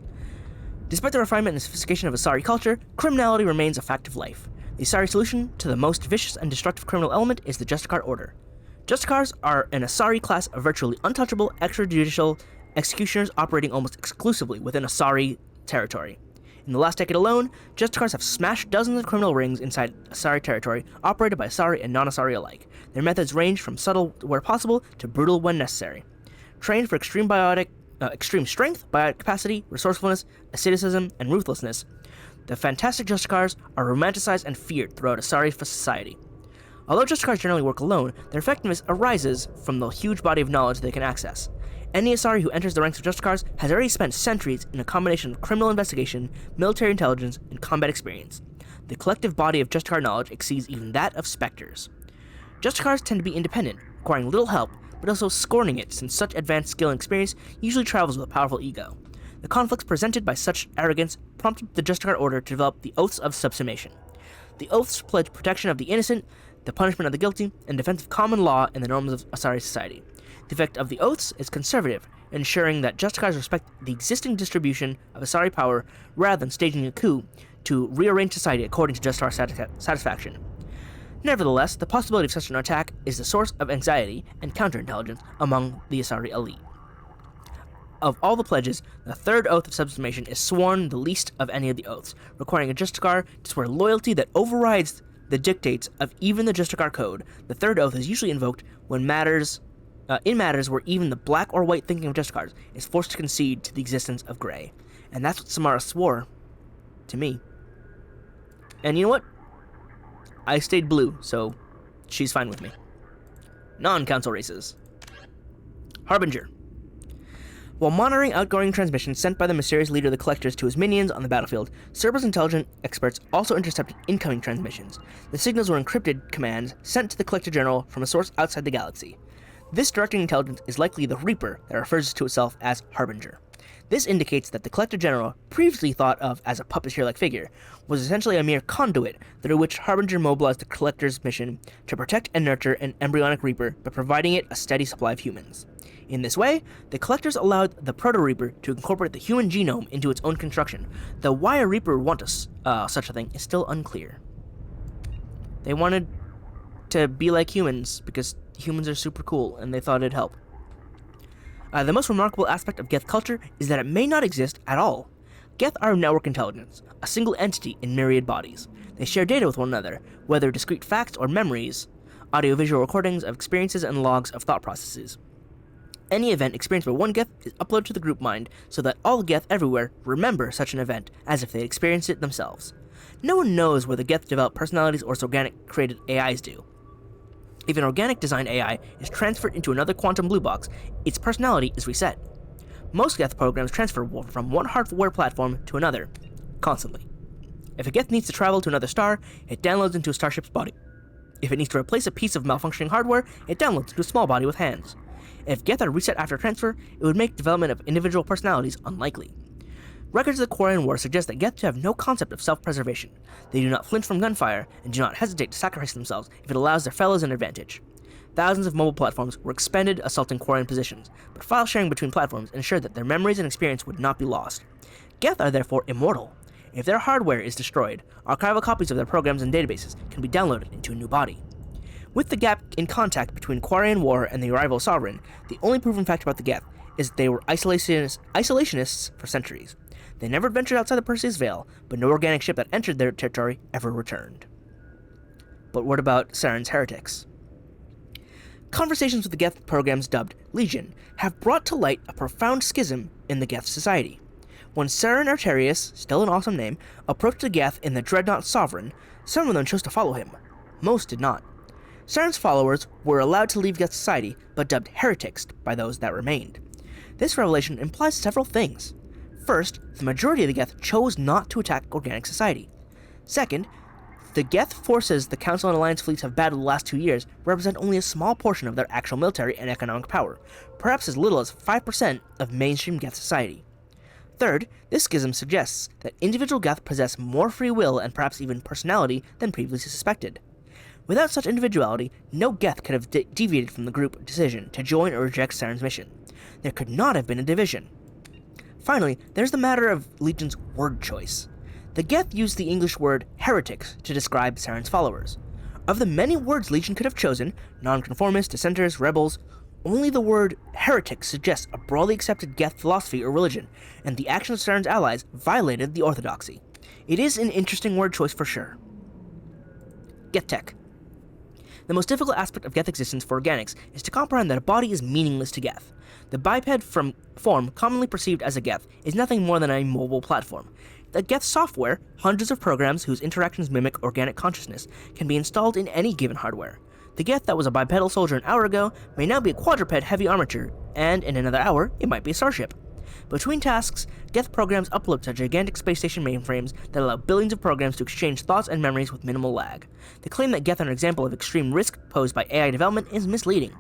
Despite the refinement and sophistication of Asari culture, criminality remains a fact of life. The Asari solution to the most vicious and destructive criminal element is the Justicar Order. Justicars are an Asari class of virtually untouchable extrajudicial executioners operating almost exclusively within Asari territory. In the last decade alone, Justicars have smashed dozens of criminal rings inside Asari territory, operated by Asari and non-Asari alike. Their methods range from subtle where possible to brutal when necessary. Trained for extreme strength, biotic capacity, resourcefulness, asceticism, and ruthlessness, the fantastic Justicars are romanticized and feared throughout Asari society. Although Justicars generally work alone, their effectiveness arises from the huge body of knowledge they can access. Any Asari who enters the ranks of Justicars has already spent centuries in a combination of criminal investigation, military intelligence, and combat experience. The collective body of Justicar knowledge exceeds even that of Spectres. Justicars tend to be independent, requiring little help, but also scorning it since such advanced skill and experience usually travels with a powerful ego. The conflicts presented by such arrogance prompted the Justicar Order to develop the Oaths of Subsumation. The Oaths pledge protection of the innocent, the punishment of the guilty, and defense of common law and the norms of Asari society. The effect of the Oaths is conservative, ensuring that Justicars respect the existing distribution of Asari power rather than staging a coup to rearrange society according to Justicar satisfaction. Nevertheless, the possibility of such an attack is the source of anxiety and counterintelligence among the Asari elite. Of all the pledges, the third Oath of Subsumation is sworn the least of any of the oaths, requiring a Justicar to swear loyalty that overrides the dictates of even the Justicar Code. The third oath is usually invoked when matters in matters where even the black or white thinking of Justicards is forced to concede to the existence of gray. And that's what Samara swore to me. And you know what? I stayed blue, so she's fine with me. Non-council races. Harbinger. While monitoring outgoing transmissions sent by the mysterious leader of the Collectors to his minions on the battlefield, Cerberus intelligence experts also intercepted incoming transmissions. The signals were encrypted commands sent to the Collector General from a source outside the galaxy. This directing intelligence is likely the Reaper that refers to itself as Harbinger. This indicates that the Collector General, previously thought of as a puppeteer-like figure, was essentially a mere conduit through which Harbinger mobilized the Collector's mission to protect and nurture an embryonic Reaper by providing it a steady supply of humans. In this way, the Collectors allowed the Proto-Reaper to incorporate the human genome into its own construction, though why a Reaper would want such a thing is still unclear. They wanted to be like humans, because humans are super cool, and they thought it'd help. The most remarkable aspect of Geth culture is that it may not exist at all. Geth are network intelligence, a single entity in myriad bodies. They share data with one another, whether discrete facts or memories, audio-visual recordings of experiences and logs of thought processes. Any event experienced by one Geth is uploaded to the group mind so that all Geth everywhere remember such an event as if they had experienced it themselves. No one knows whether Geth develop personalities or organic created AIs do. If an organic designed AI is transferred into another quantum blue box, its personality is reset. Most Geth programs transfer from one hardware platform to another, constantly. If a Geth needs to travel to another star, it downloads into a starship's body. If it needs to replace a piece of malfunctioning hardware, it downloads into a small body with hands. If Geth are reset after transfer, it would make development of individual personalities unlikely. Records of the Quarian War suggest that Geth have no concept of self-preservation. They do not flinch from gunfire, and do not hesitate to sacrifice themselves if it allows their fellows an advantage. Thousands of mobile platforms were expended assaulting Quarian positions, but file sharing between platforms ensured that their memories and experience would not be lost. Geth are therefore immortal. If their hardware is destroyed, archival copies of their programs and databases can be downloaded into a new body. With the gap in contact between Quarian War and the arrival of Sovereign, the only proven fact about the Geth is that they were isolationists for centuries. They never ventured outside the Perseus Veil, but no organic ship that entered their territory ever returned. But what about Saren's heretics? Conversations with the Geth programs dubbed Legion have brought to light a profound schism in the Geth society. When Saren Arterius, still an awesome name, approached the Geth in the Dreadnought Sovereign, some of them chose to follow him. Most did not. Saren's followers were allowed to leave Geth society, but dubbed heretics by those that remained. This revelation implies several things. First, the majority of the Geth chose not to attack organic society. Second, the Geth forces the Council and Alliance fleets have battled the last 2 years represent only a small portion of their actual military and economic power, perhaps as little as 5% of mainstream Geth society. Third, this schism suggests that individual Geth possess more free will and perhaps even personality than previously suspected. Without such individuality, no Geth could have deviated from the group decision to join or reject Saren's mission. There could not have been a division. Finally, there's the matter of Legion's word choice. The Geth used the English word heretics to describe Saren's followers. Of the many words Legion could have chosen, nonconformists, dissenters, rebels, only the word heretic suggests a broadly accepted Geth philosophy or religion, and the actions of Saren's allies violated the orthodoxy. It is an interesting word choice for sure. Geth tech. The most difficult aspect of Geth existence for organics is to comprehend that a body is meaningless to Geth. The biped form commonly perceived as a Geth is nothing more than a mobile platform. The Geth software, hundreds of programs whose interactions mimic organic consciousness, can be installed in any given hardware. The Geth that was a bipedal soldier an hour ago may now be a quadruped heavy armature, and in another hour, it might be a starship. Between tasks, Geth programs upload to gigantic space station mainframes that allow billions of programs to exchange thoughts and memories with minimal lag. The claim that Geth are an example of extreme risk posed by AI development is misleading.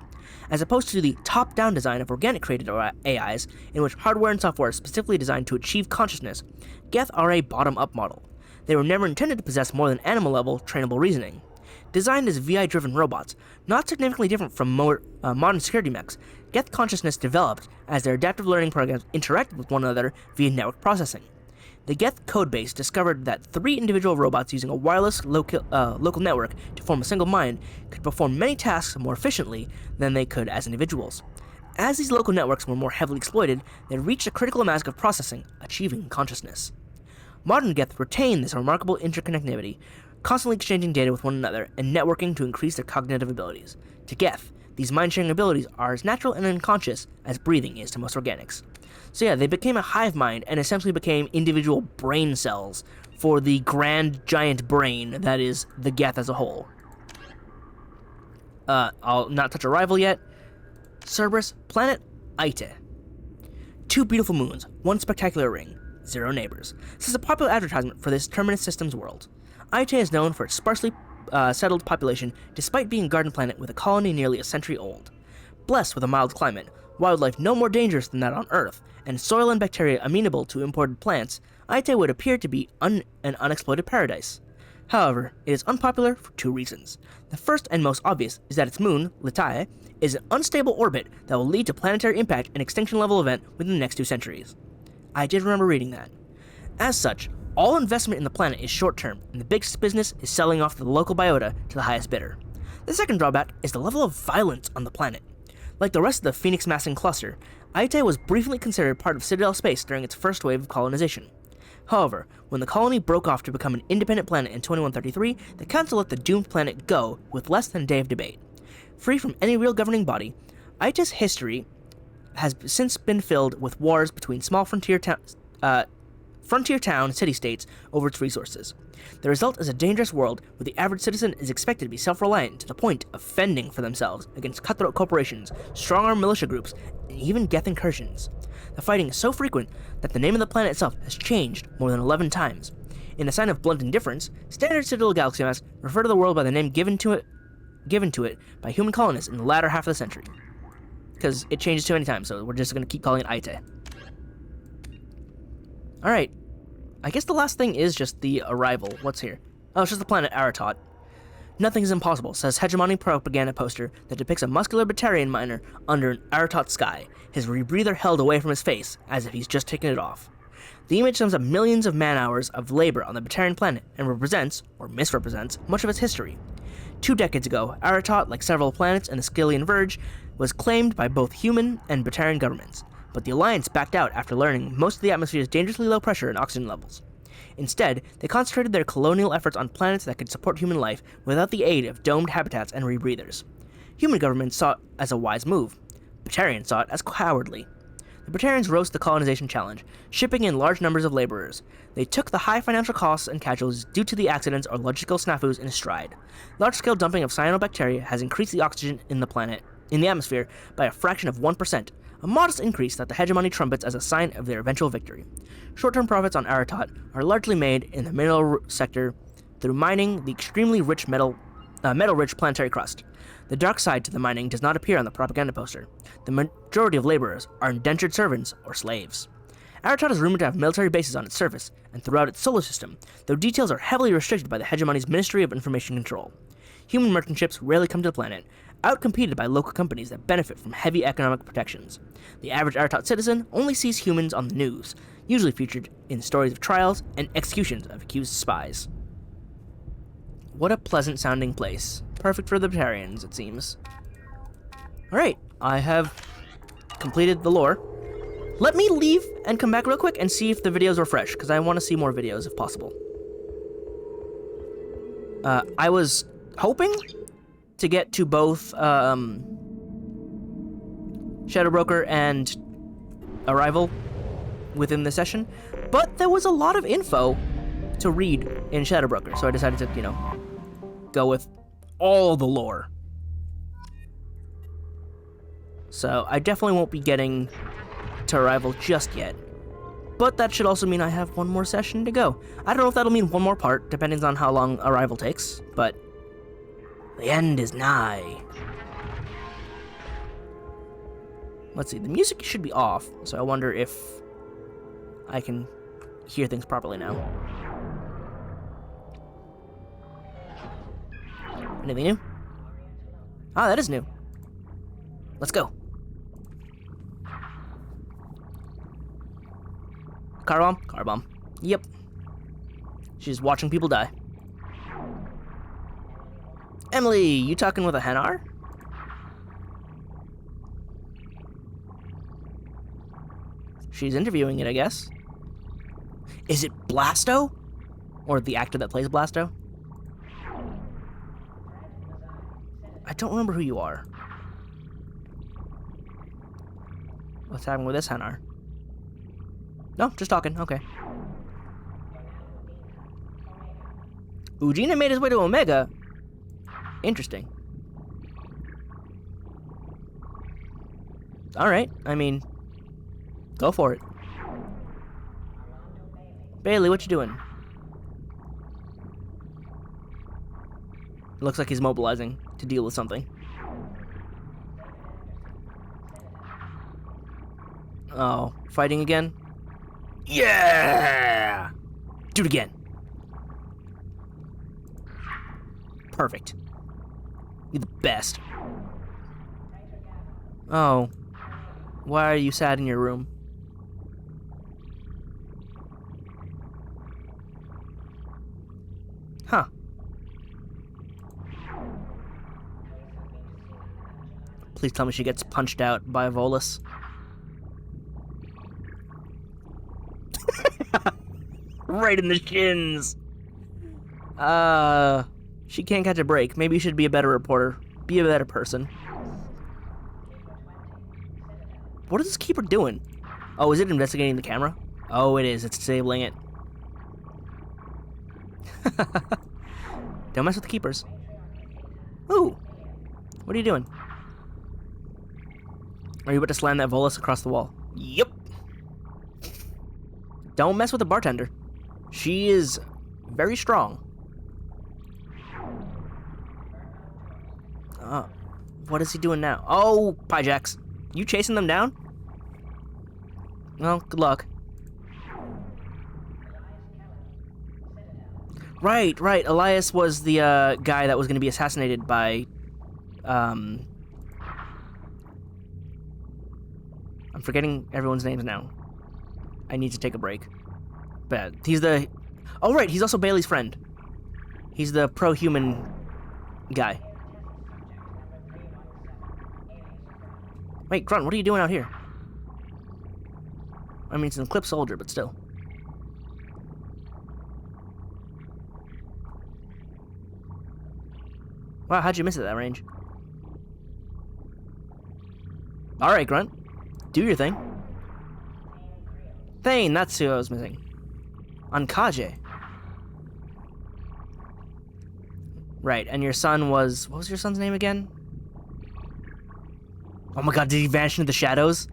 As opposed to the top-down design of organic created AIs, in which hardware and software are specifically designed to achieve consciousness, Geth are a bottom-up model. They were never intended to possess more than animal-level trainable reasoning. Designed as VI-driven robots, not significantly different from modern security mechs, Geth consciousness developed as their adaptive learning programs interacted with one another via network processing. The Geth codebase discovered that 3 individual robots using a wireless local network to form a single mind could perform many tasks more efficiently than they could as individuals. As these local networks were more heavily exploited, they reached a critical mass of processing, achieving consciousness. Modern Geth retain this remarkable interconnectivity, constantly exchanging data with one another and networking to increase their cognitive abilities. To Geth, These mind-sharing abilities are as natural and unconscious as breathing is to most organics. So yeah, they became a hive mind and essentially became individual brain cells for the grand giant brain that is the Geth as a whole. I'll not touch a rival yet. Cerberus, planet Ite. 2 beautiful moons, 1 spectacular ring, 0 neighbors. This is a popular advertisement for this Terminus Systems world. Ite is known for its sparsely settled population despite being a garden planet with a colony nearly a century old. Blessed with a mild climate, wildlife no more dangerous than that on Earth, and soil and bacteria amenable to imported plants, Ite would appear to be an unexploited paradise. However, it is unpopular for 2 reasons. The first and most obvious is that its moon, Litae, is an unstable orbit that will lead to planetary impact and extinction level event within the next 2 centuries. I did remember reading that. As such, all investment in the planet is short-term, and the biggest business is selling off the local biota to the highest bidder. The second drawback is the level of violence on the planet. Like the rest of the Phoenix Massing cluster, Ite was briefly considered part of Citadel space during its first wave of colonization. However, when the colony broke off to become an independent planet in 2133, the Council let the doomed planet go with less than a day of debate. Free from any real governing body, Ite's history has since been filled with wars between small frontier town city-states over its resources. The result is a dangerous world where the average citizen is expected to be self-reliant to the point of fending for themselves against cutthroat corporations, strong-arm militia groups, and even Geth incursions. The fighting is so frequent that the name of the planet itself has changed more than 11 times. In a sign of blunt indifference, standard Citadel galaxy maps refer to the world by the name given to it by human colonists in the latter half of the century. Because it changes too many times, so we're just going to keep calling it Ite. Alright, I guess the last thing is just the arrival. What's here? Oh, it's just the planet Aratot. Nothing is impossible, says hegemony propaganda poster that depicts a muscular Batarian miner under an Aratot sky, his rebreather held away from his face, as if he's just taken it off. The image sums up millions of man-hours of labor on the Batarian planet and represents, or misrepresents, much of its history. 2 decades ago, Aratot, like several planets in the Scalian Verge, was claimed by both human and Batarian governments, but the Alliance backed out after learning most of the atmosphere's dangerously low pressure and oxygen levels. Instead, they concentrated their colonial efforts on planets that could support human life without the aid of domed habitats and rebreathers. Human governments saw it as a wise move. Batarians saw it as cowardly. The Batarians rose to the colonization challenge, shipping in large numbers of laborers. They took the high financial costs and casualties due to the accidents or logistical snafus in stride. Large-scale dumping of cyanobacteria has increased the oxygen in the atmosphere by a fraction of 1%, a modest increase that the hegemony trumpets as a sign of their eventual victory. Short-term profits on Aratot are largely made in the mineral sector through mining the extremely rich metal-rich planetary crust. The dark side to the mining does not appear on the propaganda poster. The majority of laborers are indentured servants or slaves. Aratot is rumored to have military bases on its surface and throughout its solar system, though details are heavily restricted by the hegemony's Ministry of Information Control. Human merchant ships rarely come to the planet, outcompeted by local companies that benefit from heavy economic protections. The average Aratot citizen only sees humans on the news, usually featured in stories of trials and executions of accused spies. What a pleasant-sounding place. Perfect for the Batarians, it seems. Alright, I have completed the lore. Let me leave and come back real quick and see if the videos are fresh, because I want to see more videos if possible. I was hoping to get to both Shadow Broker and Arrival within the session, but there was a lot of info to read in Shadow Broker, so I decided to, go with all the lore. So I definitely won't be getting to Arrival just yet, but that should also mean I have one more session to go. I don't know if that'll mean one more part, depending on how long Arrival takes, but the end is nigh. Let's see, the music should be off, so I wonder if I can hear things properly now. Anything new? Ah, that is new. Let's go. Car bomb? Car bomb. Yep. She's watching people die. Emily, you talking with a Hanar? She's interviewing it, I guess. Is it Blasto? Or the actor that plays Blasto? I don't remember who you are. What's happening with this Hanar? No, just talking. Okay. Ujina made his way to Omega. Interesting. Alright, I mean, go for it. Bailey, what you doing? Looks like he's mobilizing to deal with something. Oh, fighting again? Yeah! Do it again. Perfect. You're the best. Oh. Why are you sad in your room? Huh. Please tell me she gets punched out by Volus. Right in the shins. She can't catch a break. Maybe you should be a better reporter. Be a better person. What is this keeper doing? Oh, is it investigating the camera? Oh, it is. It's disabling it. Don't mess with the keepers. Ooh. What are you doing? Are you about to slam that Volus across the wall? Yep. Don't mess with the bartender. She is very strong. What is he doing now? Oh, Pyjax. You chasing them down? Well, good luck. Right. Elias was the guy that was going to be assassinated by... I'm forgetting everyone's names now. I need to take a break. But he's the... Oh, right, he's also Bailey's friend. He's the pro-human guy. Wait, Grunt, what are you doing out here? I mean, it's an Eclipse soldier, but still. Wow, how'd you miss it at that range? Alright, Grunt. Do your thing. Thane, that's who I was missing. Ankaje. Right, and your son was... What was your son's name again? Oh my god, did he vanish into the shadows?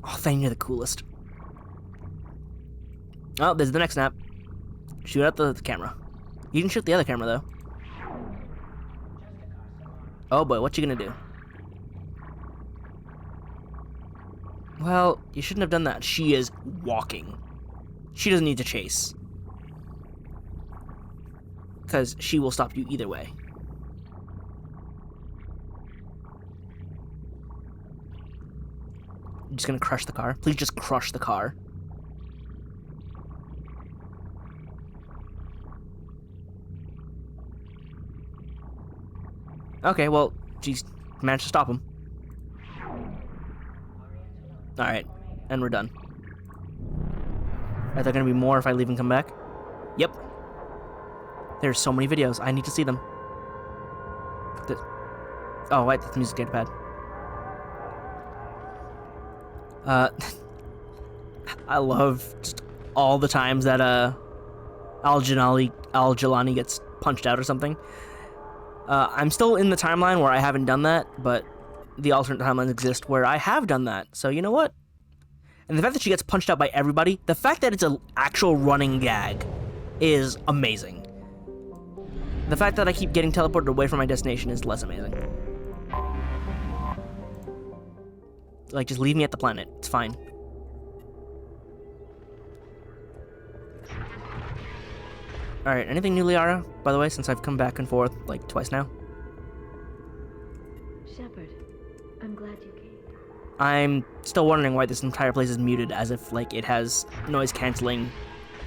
Oh, Thane, you're the coolest. Oh, there's the next snap. Shoot out the camera. You didn't shoot the other camera, though. Oh boy, what you gonna do? Well, you shouldn't have done that. She is walking. She doesn't need to chase. Because she will stop you either way. You're just gonna crush the car? Please just crush the car. Okay, well, she's managed to stop him. Alright, and we're done. Are there gonna be more if I leave and come back? Yep. There's so many videos. I need to see them. Oh, wait, that's the music datapad. I love just all the times that Al-Jalani gets punched out or something. I'm still in the timeline where I haven't done that, but the alternate timelines exist where I have done that. So you know what? And the fact that she gets punched out by everybody, the fact that it's an actual running gag is amazing. The fact that I keep getting teleported away from my destination is less amazing. Like, just leave me at the planet. It's fine. Alright, anything new, Liara, by the way, since I've come back and forth, like, twice now? Shepard, I'm glad you came. I'm still wondering why this entire place is muted, as if, like, it has noise-canceling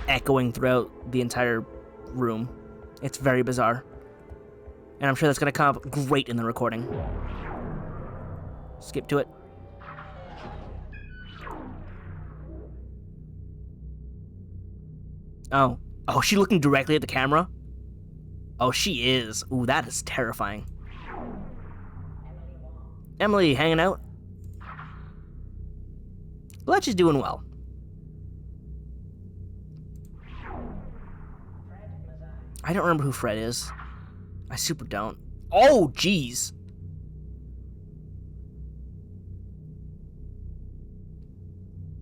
echoing throughout the entire room. It's very bizarre. And I'm sure that's gonna come up great in the recording. Skip to it. Oh. Oh, she looking directly at the camera? Oh, she is. Ooh, that is terrifying. Emily, hanging out? Bletch is doing well. I don't remember who Fred is. I super don't. Oh, jeez.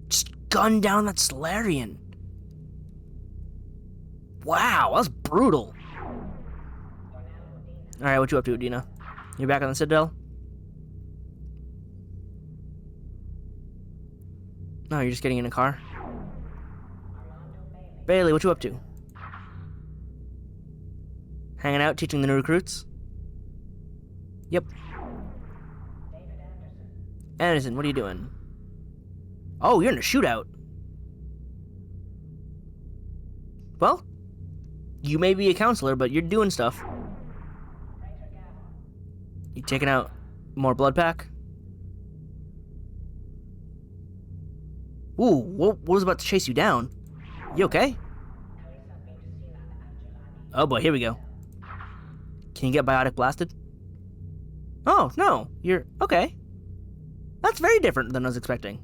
Just gun down that Solarian. Wow, that was brutal. Alright, what you up to, Dina? You back on the Citadel? No, you're just getting in a car? Bailey, what you up to? Hanging out, teaching the new recruits? Yep. Anderson, what are you doing? Oh, you're in a shootout. Well, you may be a counselor, but you're doing stuff. You taking out more blood pack? Ooh, what was about to chase you down? You okay? Oh boy, here we go. Can you get biotic blasted? Oh, no, you're okay. That's very different than I was expecting.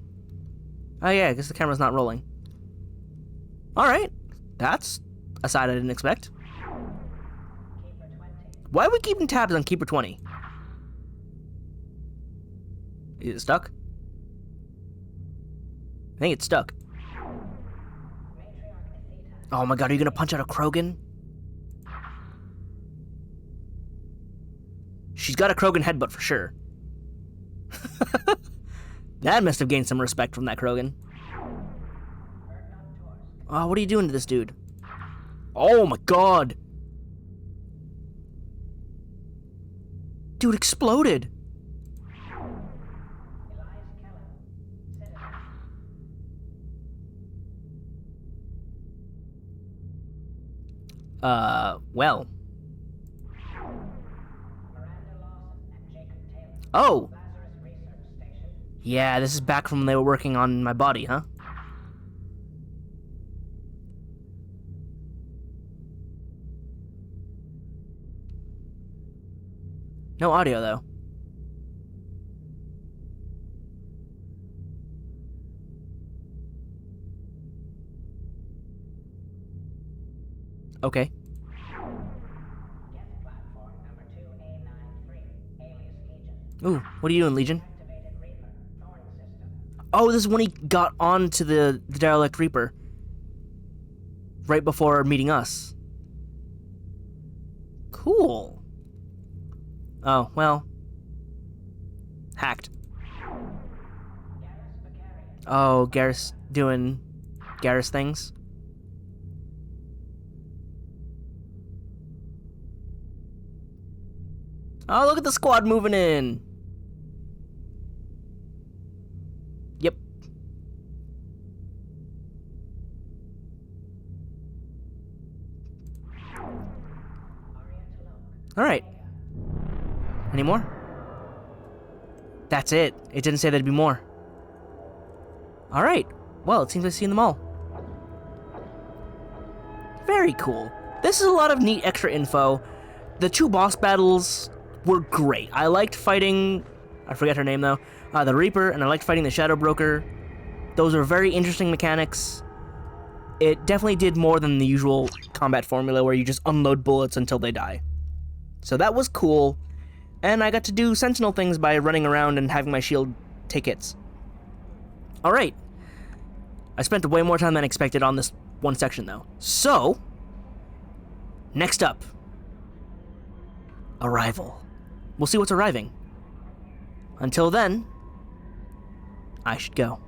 Oh yeah, I guess the camera's not rolling. Alright, that's a side I didn't expect. Why are we keeping tabs on Keeper 20? Is it stuck? I think it's stuck. Oh my god, are you gonna punch out a Krogan? She's got a Krogan headbutt for sure. That must have gained some respect from that Krogan. Oh, what are you doing to this dude? Oh my god! Dude exploded! Well. Oh! Yeah, this is back from when they were working on my body, huh? No audio, though. Okay. Ooh, what are you doing, Legion? Oh, this is when he got onto the derelict Reaper. Right before meeting us. Cool. Oh, well. Hacked. Oh, Garrus doing Garrus things. Oh, look at the squad moving in. Yep. All right. Any more? That's it. It didn't say there'd be more. All right. Well, it seems I've seen them all. Very cool. This is a lot of neat extra info. The two boss battles were great. I liked fighting, I forget her name though, the Reaper, and I liked fighting the Shadow Broker. Those are very interesting mechanics. It definitely did more than the usual combat formula where you just unload bullets until they die. So that was cool, and I got to do Sentinel things by running around and having my shield take hits. Alright. I spent way more time than expected on this one section though. So, next up, Arrival. We'll see what's arriving. Until then, I should go.